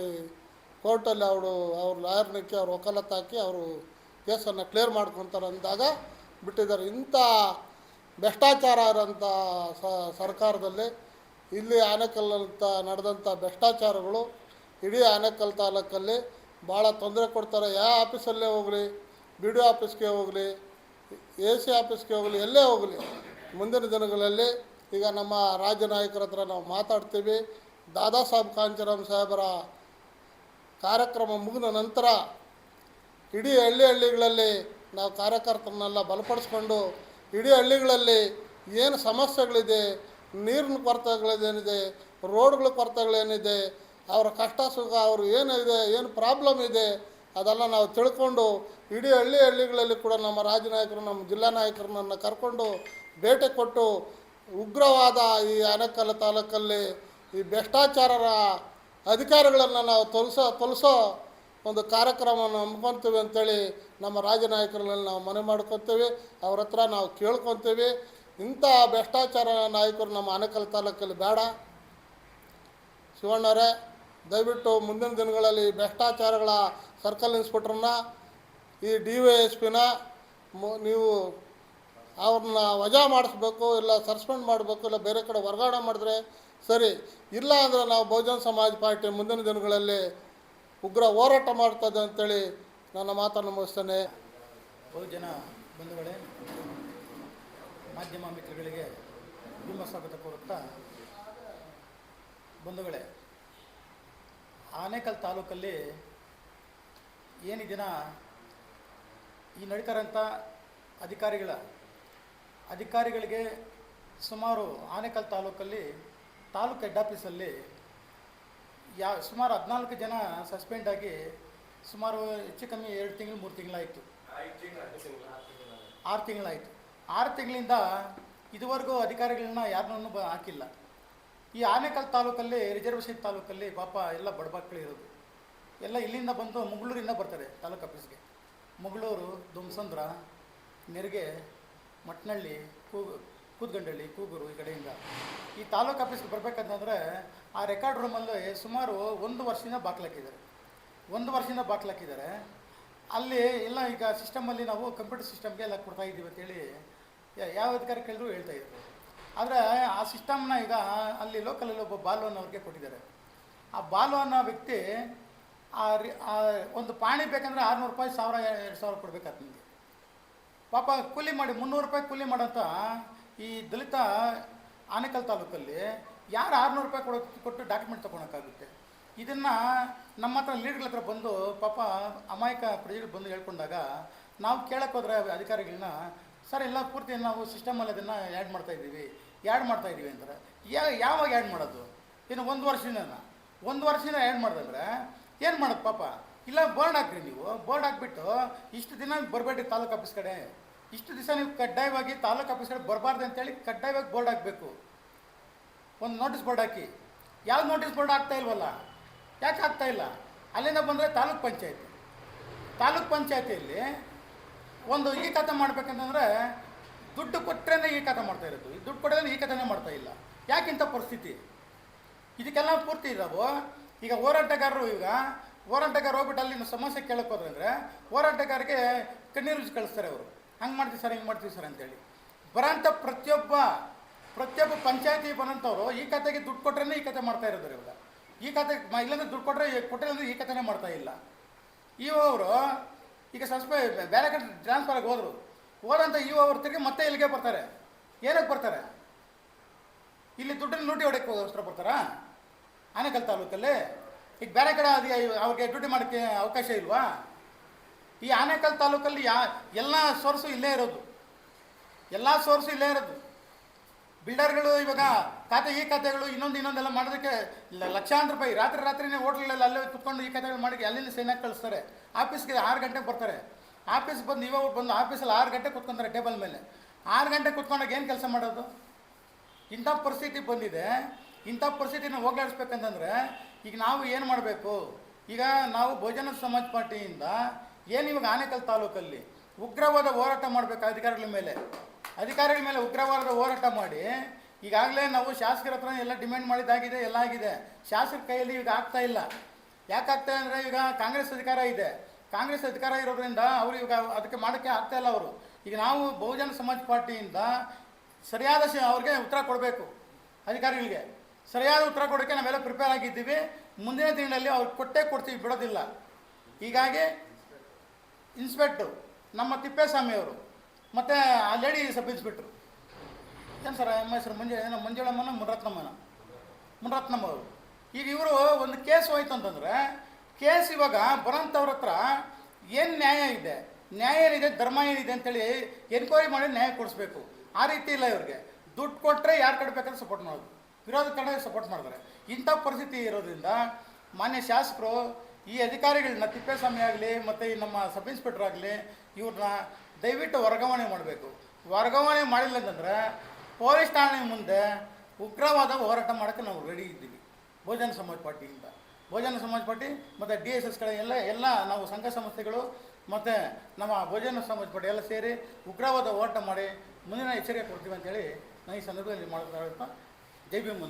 ಕೋರ್ಟಲ್ಲಿ ಅವ್ರ ಲಾಯರ್ನಿಕ್ಕೆ ಅವ್ರು ವಕಾಲತ್ತು ಹಾಕಿ ಅವರು ಕೇಸನ್ನು ಕ್ಲಿಯರ್ ಮಾಡ್ಕೊತಾರೆ ಅಂದಾಗ ಬಿಟ್ಟಿದ್ದಾರೆ. ಇಂಥ ಭ್ರಷ್ಟಾಚಾರ ಇರೋಂಥ ಸರ್ಕಾರದಲ್ಲಿ ಇಲ್ಲಿ ಆನೇಕಲ್ಲಂತ ನಡೆದಂಥ ಭ್ರಷ್ಟಾಚಾರಗಳು ಇಡೀ ಆನೇಕಲ್ ತಾಲೂಕಲ್ಲಿ ಭಾಳ ತೊಂದರೆ ಕೊಡ್ತಾರೆ. ಯಾವ ಆಫೀಸಲ್ಲೇ ಹೋಗಲಿ, BDO ಆಫೀಸ್ಗೆ ಹೋಗಲಿ, AC ಆಫೀಸ್ಗೆ ಹೋಗಲಿ, ಎಲ್ಲೇ ಹೋಗಲಿ, ಮುಂದಿನ ದಿನಗಳಲ್ಲಿ ಈಗ ನಮ್ಮ ರಾಜ್ಯ ನಾಯಕರ ಹತ್ರ ನಾವು ಮಾತಾಡ್ತೀವಿ. ದಾದಾ ಸಾಹೇಬ್ ಕಾಂಚೀರಾಮ್ ಸಾಹೇಬರ ಕಾರ್ಯಕ್ರಮ ಮುಗಿದ ನಂತರ ಇಡೀ ಹಳ್ಳಿಗಳಲ್ಲಿ ನಾವು ಕಾರ್ಯಕರ್ತರನ್ನೆಲ್ಲ ಬಲಪಡಿಸ್ಕೊಂಡು ಇಡೀ ಹಳ್ಳಿಗಳಲ್ಲಿ ಏನು ಸಮಸ್ಯೆಗಳಿದೆ, ನೀರಿನ ಕೊರತೆಗಳೇನಿದೆ, ರೋಡ್ಗಳ ಕೊರತೆಗಳೇನಿದೆ, ಅವರ ಕಷ್ಟ ಸುಖ, ಅವರು ಏನಿದೆ, ಏನು ಪ್ರಾಬ್ಲಮ್ ಇದೆ, ಅದೆಲ್ಲ ನಾವು ತಿಳ್ಕೊಂಡು ಇಡೀ ಹಳ್ಳಿಗಳಲ್ಲಿ ಕೂಡ ನಮ್ಮ ರಾಜ್ಯ ನಾಯಕರು, ನಮ್ಮ ಜಿಲ್ಲಾ ನಾಯಕರನ್ನ ಕರ್ಕೊಂಡು ಭೇಟಿ ಕೊಟ್ಟು ಉಗ್ರವಾದ ಈ ಆನೇಕಲ್ ತಾಲೂಕಲ್ಲಿ ಈ ಭ್ರಷ್ಟಾಚಾರರ ಅಧಿಕಾರಿಗಳನ್ನು ನಾವು ತೊಲಸೋ ಒಂದು ಕಾರ್ಯಕ್ರಮವನ್ನು ಹಮ್ಮಿಕೊತೀವಿ ಅಂತೇಳಿ ನಮ್ಮ ರಾಜ್ಯ ನಾಯಕರಲ್ಲಿ ನಾವು ಮನವಿ ಮಾಡ್ಕೊತೀವಿ. ಅವ್ರ ಹತ್ರ ನಾವು ಕೇಳ್ಕೊತೀವಿ. ಇಂಥ ಭ್ರಷ್ಟಾಚಾರ ನಾಯಕರು ನಮ್ಮ ಆನೇಕಲ್ ತಾಲೂಕಲ್ಲಿ ಬೇಡ. ಶಿವಣ್ಣವರೇ, ದಯವಿಟ್ಟು ಮುಂದಿನ ದಿನಗಳಲ್ಲಿ ಭ್ರಷ್ಟಾಚಾರಗಳ ಸರ್ಕಲ್ ಇನ್ಸ್ಪೆಕ್ಟ್ರನ್ನ, ಈ DYSPನ ನೀವು ಅವ್ರನ್ನ ವಜಾ ಮಾಡಿಸ್ಬೇಕು, ಇಲ್ಲ ಸಸ್ಪೆಂಡ್ ಮಾಡಬೇಕು, ಇಲ್ಲ ಬೇರೆ ಕಡೆ ವರ್ಗಾವಣೆ ಮಾಡಿದ್ರೆ ಸರಿ. ಇಲ್ಲ ಅಂದರೆ ನಾವು ಬಹುಜನ ಸಮಾಜ ಪಾರ್ಟಿ ಮುಂದಿನ ದಿನಗಳಲ್ಲಿ ಉಗ್ರ ಹೋರಾಟ ಮಾಡ್ತದೆ ಅಂತೇಳಿ ನನ್ನ ಮಾತನ್ನು ಮುಗಿಸ್ತೇನೆ. ಬಹುಜನ ಬಂಧುಗಳೇ, ಮಾಧ್ಯಮ ಮಿತ್ರಗಳಿಗೆ ನಿಮ್ಮ ಸ್ವಾಗತ ಕೋರುತ್ತಾ, ಬಂಧುಗಳೇ, ಆನೇಕಲ್ ತಾಲೂಕಲ್ಲಿ ಏನು ದಿನ ಈ ನಡೀತಾರಂಥ ಅಧಿಕಾರಿಗಳಿಗೆ ಸುಮಾರು ಆನೇಕಲ್ ತಾಲೂಕಲ್ಲಿ ತಾಲೂಕು ಹೆಡ್ ಆಫೀಸಲ್ಲಿ ಸುಮಾರು 14 ಜನ ಸಸ್ಪೆಂಡ್ ಆಗಿ ಸುಮಾರು ಹೆಚ್ಚು ಕಮ್ಮಿ 2 ತಿಂಗಳು 3 ತಿಂಗಳಾಯಿತು. 6 ತಿಂಗಳಾಯಿತು. 6 ತಿಂಗಳಿಂದ ಇದುವರೆಗೂ ಅಧಿಕಾರಿಗಳನ್ನ ಯಾರನ್ನೂ ಹಾಕಿಲ್ಲ. ಈ ಆನೇಕಲ್ ತಾಲೂಕಲ್ಲಿ, ರಿಸರ್ವೇಷನ್ ತಾಲೂಕಲ್ಲಿ ಪಾಪ ಎಲ್ಲ ಬಡಬಕ್ಕಳು ಇರೋದು. ಎಲ್ಲ ಇಲ್ಲಿಂದ ಬಂದು ಮುಗಳೂರಿಂದ ಬರ್ತಾರೆ ತಾಲೂಕು ಆಫೀಸ್ಗೆ. ಮುಗಳೂರು, ದುಮ್ಸಂದ್ರ, ನೆರಿಗೆ, ಮಟ್ನಳ್ಳಿ, ಕೂದಗಂಡಳ್ಳಿ, ಕೂಗೂರು ಈ ಕಡೆಯಿಂದ ಈ ತಾಲೂಕು ಆಫೀಸ್ಗೆ ಬರಬೇಕಂತಂದರೆ ಆ ರೆಕಾರ್ಡ್ ರೂಮಲ್ಲಿ ಸುಮಾರು 1 ವರ್ಷದಿಂದ ಬಾಕ್ಲಾಕಿದ್ದಾರೆ. 1 ವರ್ಷದಿಂದ ಬಾಕ್ಲಾಕಿದ್ದಾರೆ. ಅಲ್ಲಿ ಎಲ್ಲ ಈಗ ಸಿಸ್ಟಮಲ್ಲಿ ನಾವು ಕಂಪ್ಯೂಟರ್ ಸಿಸ್ಟಮ್ಗೆ ಎಲ್ಲ ಕೊಡ್ತಾಯಿದ್ದೀವಿ ಅಂತೇಳಿ ಯಾವ ಅಧಿಕಾರಿ ಕೇಳಿದ್ರು ಹೇಳ್ತಾಯಿದ್ರು. ಆದರೆ ಆ ಸಿಸ್ಟಮ್ನ ಈಗ ಅಲ್ಲಿ ಲೋಕಲಲ್ಲಿ ಒಬ್ಬ ಬಾಲು ಅನ್ನೋರಿಗೆ ಕೊಟ್ಟಿದ್ದಾರೆ. ಆ ಬಾಲು ಅನ್ನೋ ವ್ಯಕ್ತಿ ಒಂದು ಪಾಣಿ ಬೇಕಂದರೆ 600 ರೂಪಾಯಿ, 1000, 2000 ಕೊಡಬೇಕಾಗ್ತದೆ ನಿಮಗೆ. ಪಾಪ ಕೂಲಿ ಮಾಡಿ 300 ರೂಪಾಯಿ ಕೂಲಿ ಮಾಡೋಂಥ ಈ ದಲಿತ ಆನೇಕಲ್ ತಾಲೂಕಲ್ಲಿ ಯಾರು 600 ರೂಪಾಯಿ ಕೊಟ್ಟು ಡಾಕ್ಯುಮೆಂಟ್ ತೊಗೊಳಕ್ಕಾಗುತ್ತೆ? ಇದನ್ನು ನಮ್ಮ ಹತ್ರ ಲೀಡ್ಗಳ ಹತ್ರ ಬಂದು ಪಾಪ ಅಮಾಯಕ ಪ್ರಜೆಗಳು ಬಂದು ಹೇಳ್ಕೊಂಡಾಗ ನಾವು ಕೇಳಕ್ಕೆ ಹೋದ್ರೆ ಅಧಿಕಾರಿಗಳನ್ನ, ಸರ್ ಎಲ್ಲ ಪೂರ್ತಿ ನಾವು ಸಿಸ್ಟಮಲ್ಲಿ ಅದನ್ನು ಆ್ಯಡ್ ಮಾಡ್ತಾಯಿದ್ದೀವಿ ಅಂತಾರೆ. ಯಾವಾಗ ಆ್ಯಡ್ ಮಾಡೋದು? ಇನ್ನು 1 ವರ್ಷದಿಂದ ಆ್ಯಡ್ ಮಾಡಿದ್ರೆ ಏನು ಮಾಡೋದು ಪಾಪ? ಇಲ್ಲ ಬೋರ್ಡ್ ಹಾಕ್ರಿ, ನೀವು ಬೋರ್ಡ್ ಹಾಕ್ಬಿಟ್ಟು ಇಷ್ಟು ದಿನ ಬರಬೇಡಿ ತಾಲೂಕು ಆಫೀಸ್ ಕಡೆ, ಇಷ್ಟು ದಿವಸ ನೀವು ಕಡ್ಡಾಯವಾಗಿ ತಾಲೂಕು ಆಫೀಸ್ ಕಡೆ ಬರಬಾರ್ದು ಅಂತೇಳಿ ಕಡ್ಡಾಯವಾಗಿ ಬೋರ್ಡ್ ಹಾಕಬೇಕು. ಒಂದು ನೋಟಿಸ್ ಬೋರ್ಡ್ ಹಾಕಿ. ಯಾವ್ದು ನೋಟಿಸ್ ಬೋರ್ಡ್ ಆಗ್ತಾ ಇಲ್ವಲ್ಲ? ಯಾಕೆ ಆಗ್ತಾ ಇಲ್ಲ? ಅಲ್ಲಿಂದ ಬಂದರೆ ತಾಲೂಕ್ ಪಂಚಾಯತಿಯಲ್ಲಿ ಒಂದು ಈ ಖಾತೆ ಮಾಡಬೇಕಂತಂದರೆ ದುಡ್ಡು ಕೊಟ್ಟರೆ ಈ ಖಾತೆ ಮಾಡ್ತಾ ಇರೋದು, ದುಡ್ಡು ಕೊಡೋದ್ರೆ ಈ ಖಾತೆನೇ ಮಾಡ್ತಾ ಇಲ್ಲ. ಯಾಕಿಂಥ ಪರಿಸ್ಥಿತಿ? ಇದಕ್ಕೆಲ್ಲ ಪೂರ್ತಿ ಇದ್ದಾವೆ. ಈಗ ಹೋರಾಟಗಾರರು ಹೋಗ್ಬಿಟ್ಟು ಅಲ್ಲಿ ಸಮಸ್ಯೆ ಕೇಳಕ್ಕೆ ಹೋದ್ರೆ ಅಂದರೆ ಹೋರಾಟಗಾರರಿಗೆ ಕಣ್ಣೀರು ಕಳಿಸ್ತಾರೆ ಅವರು. ಹಂಗೆ ಮಾಡ್ತೀವಿ ಸರ್, ಹಿಂಗೆ ಮಾಡ್ತೀವಿ ಸರ್ ಅಂತೇಳಿ. ಬರೋಂಥ ಪ್ರತಿಯೊಬ್ಬ ಪಂಚಾಯತಿ ಬರೋಂಥವ್ರು ಈ ಖಾತೆಗೆ ದುಡ್ಡು ಕೊಟ್ಟರೆ ಈ ಖಾತೆ ಮಾಡ್ತಾ ಇರೋದು. ಇವಾಗ ಈ ಖಾತೆ ಇಲ್ಲಾಂದ್ರೆ ದುಡ್ಡು ಕೊಟ್ಟರೆ ಅಂದರೆ ಈ ಖಾತೆನೇ ಮಾಡ್ತಾ ಇಲ್ಲ. ಅವರು ಈಗ ಬೇರೆ ಕಡೆ ಟ್ರಾನ್ಸ್ಫರ್ ಆಗಿ ಹೋದಂಥ ಅವರು ತಿರುಗಿ ಮತ್ತೆ ಇಲ್ಲಿಗೆ ಬರ್ತಾರೆ. ಏನಕ್ಕೆ ಬರ್ತಾರೆ? ಇಲ್ಲಿ ದುಡ್ಡನ್ನು ಲೂಟಿ ಹೊಡೆಯೋಕ್ಕೋಸ್ಕರ ಬರ್ತಾರಾ ಆನೇಕಲ್ ತಾಲೂಕಲ್ಲಿ? ಈಗ ಬೇರೆ ಕಡೆ ಅವ್ರಿಗೆ ಡ್ಯೂಟಿ ಮಾಡೋಕ್ಕೆ ಅವಕಾಶ ಇಲ್ವಾ? ಈ ಆನೇಕಲ್ ತಾಲೂಕಲ್ಲಿ ಎಲ್ಲ ಸೋರ್ಸು ಇಲ್ಲೇ ಇರೋದು. ಬಿಲ್ಡರ್ಗಳು ಇವಾಗ ಈ ಖಾತೆಗಳು ಇನ್ನೊಂದೆಲ್ಲ ಮಾಡೋದಕ್ಕೆ ಲಕ್ಷಾಂತರ ರೂಪಾಯಿ ರಾತ್ರಿನೇ ಹೋಟ್ಲಲ್ಲಿ ಅಲ್ಲೇ ಕುತ್ಕೊಂಡು ಈ ಖಾತೆಗಳು ಮಾಡಿ ಅಲ್ಲಿಂದ ಸೈನಾಗಿ ಕಳಿಸ್ತಾರೆ. ಆಫೀಸ್ಗೆ 6 ಗಂಟೆಗೆ ಬರ್ತಾರೆ. ಆಫೀಸ್ಗೆ ಬಂದು ಬಂದು ಆಫೀಸಲ್ಲಿ 6 ಗಂಟೆ ಕುತ್ಕೊಂತಾರೆ ಟೇಬಲ್ ಮೇಲೆ. 6 ಗಂಟೆ ಕುತ್ಕೊಂಡಾಗ ಏನು ಕೆಲಸ ಮಾಡೋದು? ಇಂಥ ಪರಿಸ್ಥಿತಿ ಬಂದಿದೆ. ಇಂಥ ಪರಿಸ್ಥಿತಿನ ಹೋಗ್ಲಾಡಿಸ್ಬೇಕಂತಂದರೆ ಈಗ ನಾವು ಏನು ಮಾಡಬೇಕು? ಈಗ ನಾವು ಬಹುಜನ ಸಮಾಜ ಪಾರ್ಟಿಯಿಂದ ಏನು ಇವಾಗ ಆನೇಕಲ್ ತಾಲೂಕಲ್ಲಿ ಉಗ್ರವಾದ ಹೋರಾಟ ಮಾಡಬೇಕು. ಅಧಿಕಾರಿಗಳ ಮೇಲೆ ಉಗ್ರವಾದ ಹೋರಾಟ ಮಾಡಿ ಈಗಾಗಲೇ ನಾವು ಶಾಸಕರ ಹತ್ರ ಎಲ್ಲ ಡಿಮ್ಯಾಂಡ್ ಮಾಡಿದ್ದಾಗಿದೆ, ಎಲ್ಲ ಆಗಿದೆ. ಶಾಸಕರ ಕೈಯಲ್ಲಿ ಈಗ ಆಗ್ತಾ ಇಲ್ಲ. ಯಾಕೆ ಆಗ್ತಾ ಅಂದರೆ ಈಗ ಕಾಂಗ್ರೆಸ್ ಅಧಿಕಾರ ಇರೋದ್ರಿಂದ ಅವರು ಈಗ ಅದಕ್ಕೆ ಮಾಡೋಕ್ಕೆ ಆಗ್ತಾ ಇಲ್ಲ ಅವರು. ಈಗ ನಾವು ಬಹುಜನ ಸಮಾಜ ಪಾರ್ಟಿಯಿಂದ ಸರಿಯಾದ ಅವ್ರಿಗೆ ಉತ್ತರ ಕೊಡಬೇಕು. ಅಧಿಕಾರಿಗಳಿಗೆ ಸರಿಯಾದ ಉತ್ತರ ಕೊಡೋಕ್ಕೆ ನಾವೆಲ್ಲ ಪ್ರಿಪೇರ್ ಆಗಿದ್ದೀವಿ. ಮುಂದಿನ ತಿಂಗಳಲ್ಲಿ ಅವ್ರಿಗೆ ಕೊಡ್ತೀವಿ, ಬಿಡೋದಿಲ್ಲ. ಹೀಗಾಗಿ ಇನ್ಸ್ಪೆಕ್ಟ್ರು ನಮ್ಮ ತಿಪ್ಪೇಸ್ವಾಮಿಯವರು ಮತ್ತು ಆ ಲೇಡಿ ಸಬ್ ಇನ್ಸ್ಪೆಕ್ಟ್ರು ಏನು ಸರ್ ಅಮ್ಮ ಹೆಸರು ಮಂಜುಳಮ್ಮನ ಮುನರತ್ನಮ್ಮ ಅವರು. ಈಗ ಇವರು ಒಂದು ಕೇಸ್ ಹೋಯ್ತು ಅಂತಂದರೆ ಕೇಸ್ ಇವಾಗ ಬರೋಂಥವ್ರ ಹತ್ರ ಏನು ನ್ಯಾಯ ಏನಿದೆ ಧರ್ಮ ಏನಿದೆ ಅಂತೇಳಿ ಎನ್ಕ್ವೈರಿ ಮಾಡಿ ನ್ಯಾಯ ಕೊಡಿಸ್ಬೇಕು. ಆ ರೀತಿ ಇಲ್ಲ ಇವ್ರಿಗೆ. ದುಡ್ಡು ಕೊಟ್ಟರೆ ಯಾರು ಕಡೆ ಬೇಕಾದ್ರೆ ಸಪೋರ್ಟ್ ಮಾಡೋದು, ವಿರೋಧ ಕಡೆ ಸಪೋರ್ಟ್ ಮಾಡ್ತಾರೆ. ಇಂಥ ಪರಿಸ್ಥಿತಿ ಇರೋದ್ರಿಂದ ಮಾನ್ಯ ಶಾಸಕರು ಈ ಅಧಿಕಾರಿಗಳನ್ನ ತಿಪ್ಪೇಸ್ವಾಮಿ ಆಗಲಿ ಮತ್ತು ಈ ನಮ್ಮ ಸಬ್ ಇನ್ಸ್ಪೆಕ್ಟರ್ ಆಗಲಿ ಇವ್ರನ್ನ ದಯವಿಟ್ಟು ವರ್ಗಾವಣೆ ಮಾಡಬೇಕು. ವರ್ಗಾವಣೆ ಮಾಡಿಲ್ಲ ಅಂತಂದರೆ ಪೊಲೀಸ್ ಠಾಣೆ ಮುಂದೆ ಉಗ್ರವಾದ ಹೋರಾಟ ಮಾಡೋಕ್ಕೆ ನಾವು ರೆಡಿ ಇದ್ದೀವಿ. ಬಹುಜನ ಸಮಾಜ ಪಾರ್ಟಿಯಿಂದ, ಬಹುಜನ ಸಮಾಜ ಪಾರ್ಟಿ ಮತ್ತು DSSಗಳ ಎಲ್ಲ ನಾವು ಸಂಘ ಸಂಸ್ಥೆಗಳು ಮತ್ತು ನಮ್ಮ ಬಹುಜನ ಸಮಾಜ ಪಾರ್ಟಿ ಎಲ್ಲ ಸೇರಿ ಉಗ್ರವಾದ ಹೋರಾಟ ಮಾಡಿ ಮುಂದಿನ ಎಚ್ಚರಿಕೆ ಕೊಡ್ತೀವಿ ಅಂತೇಳಿ ನಾನು ಈ ಸಂದರ್ಭದಲ್ಲಿ ಮಾಡ್ತಾ ಜೈ ಭೀಮ್.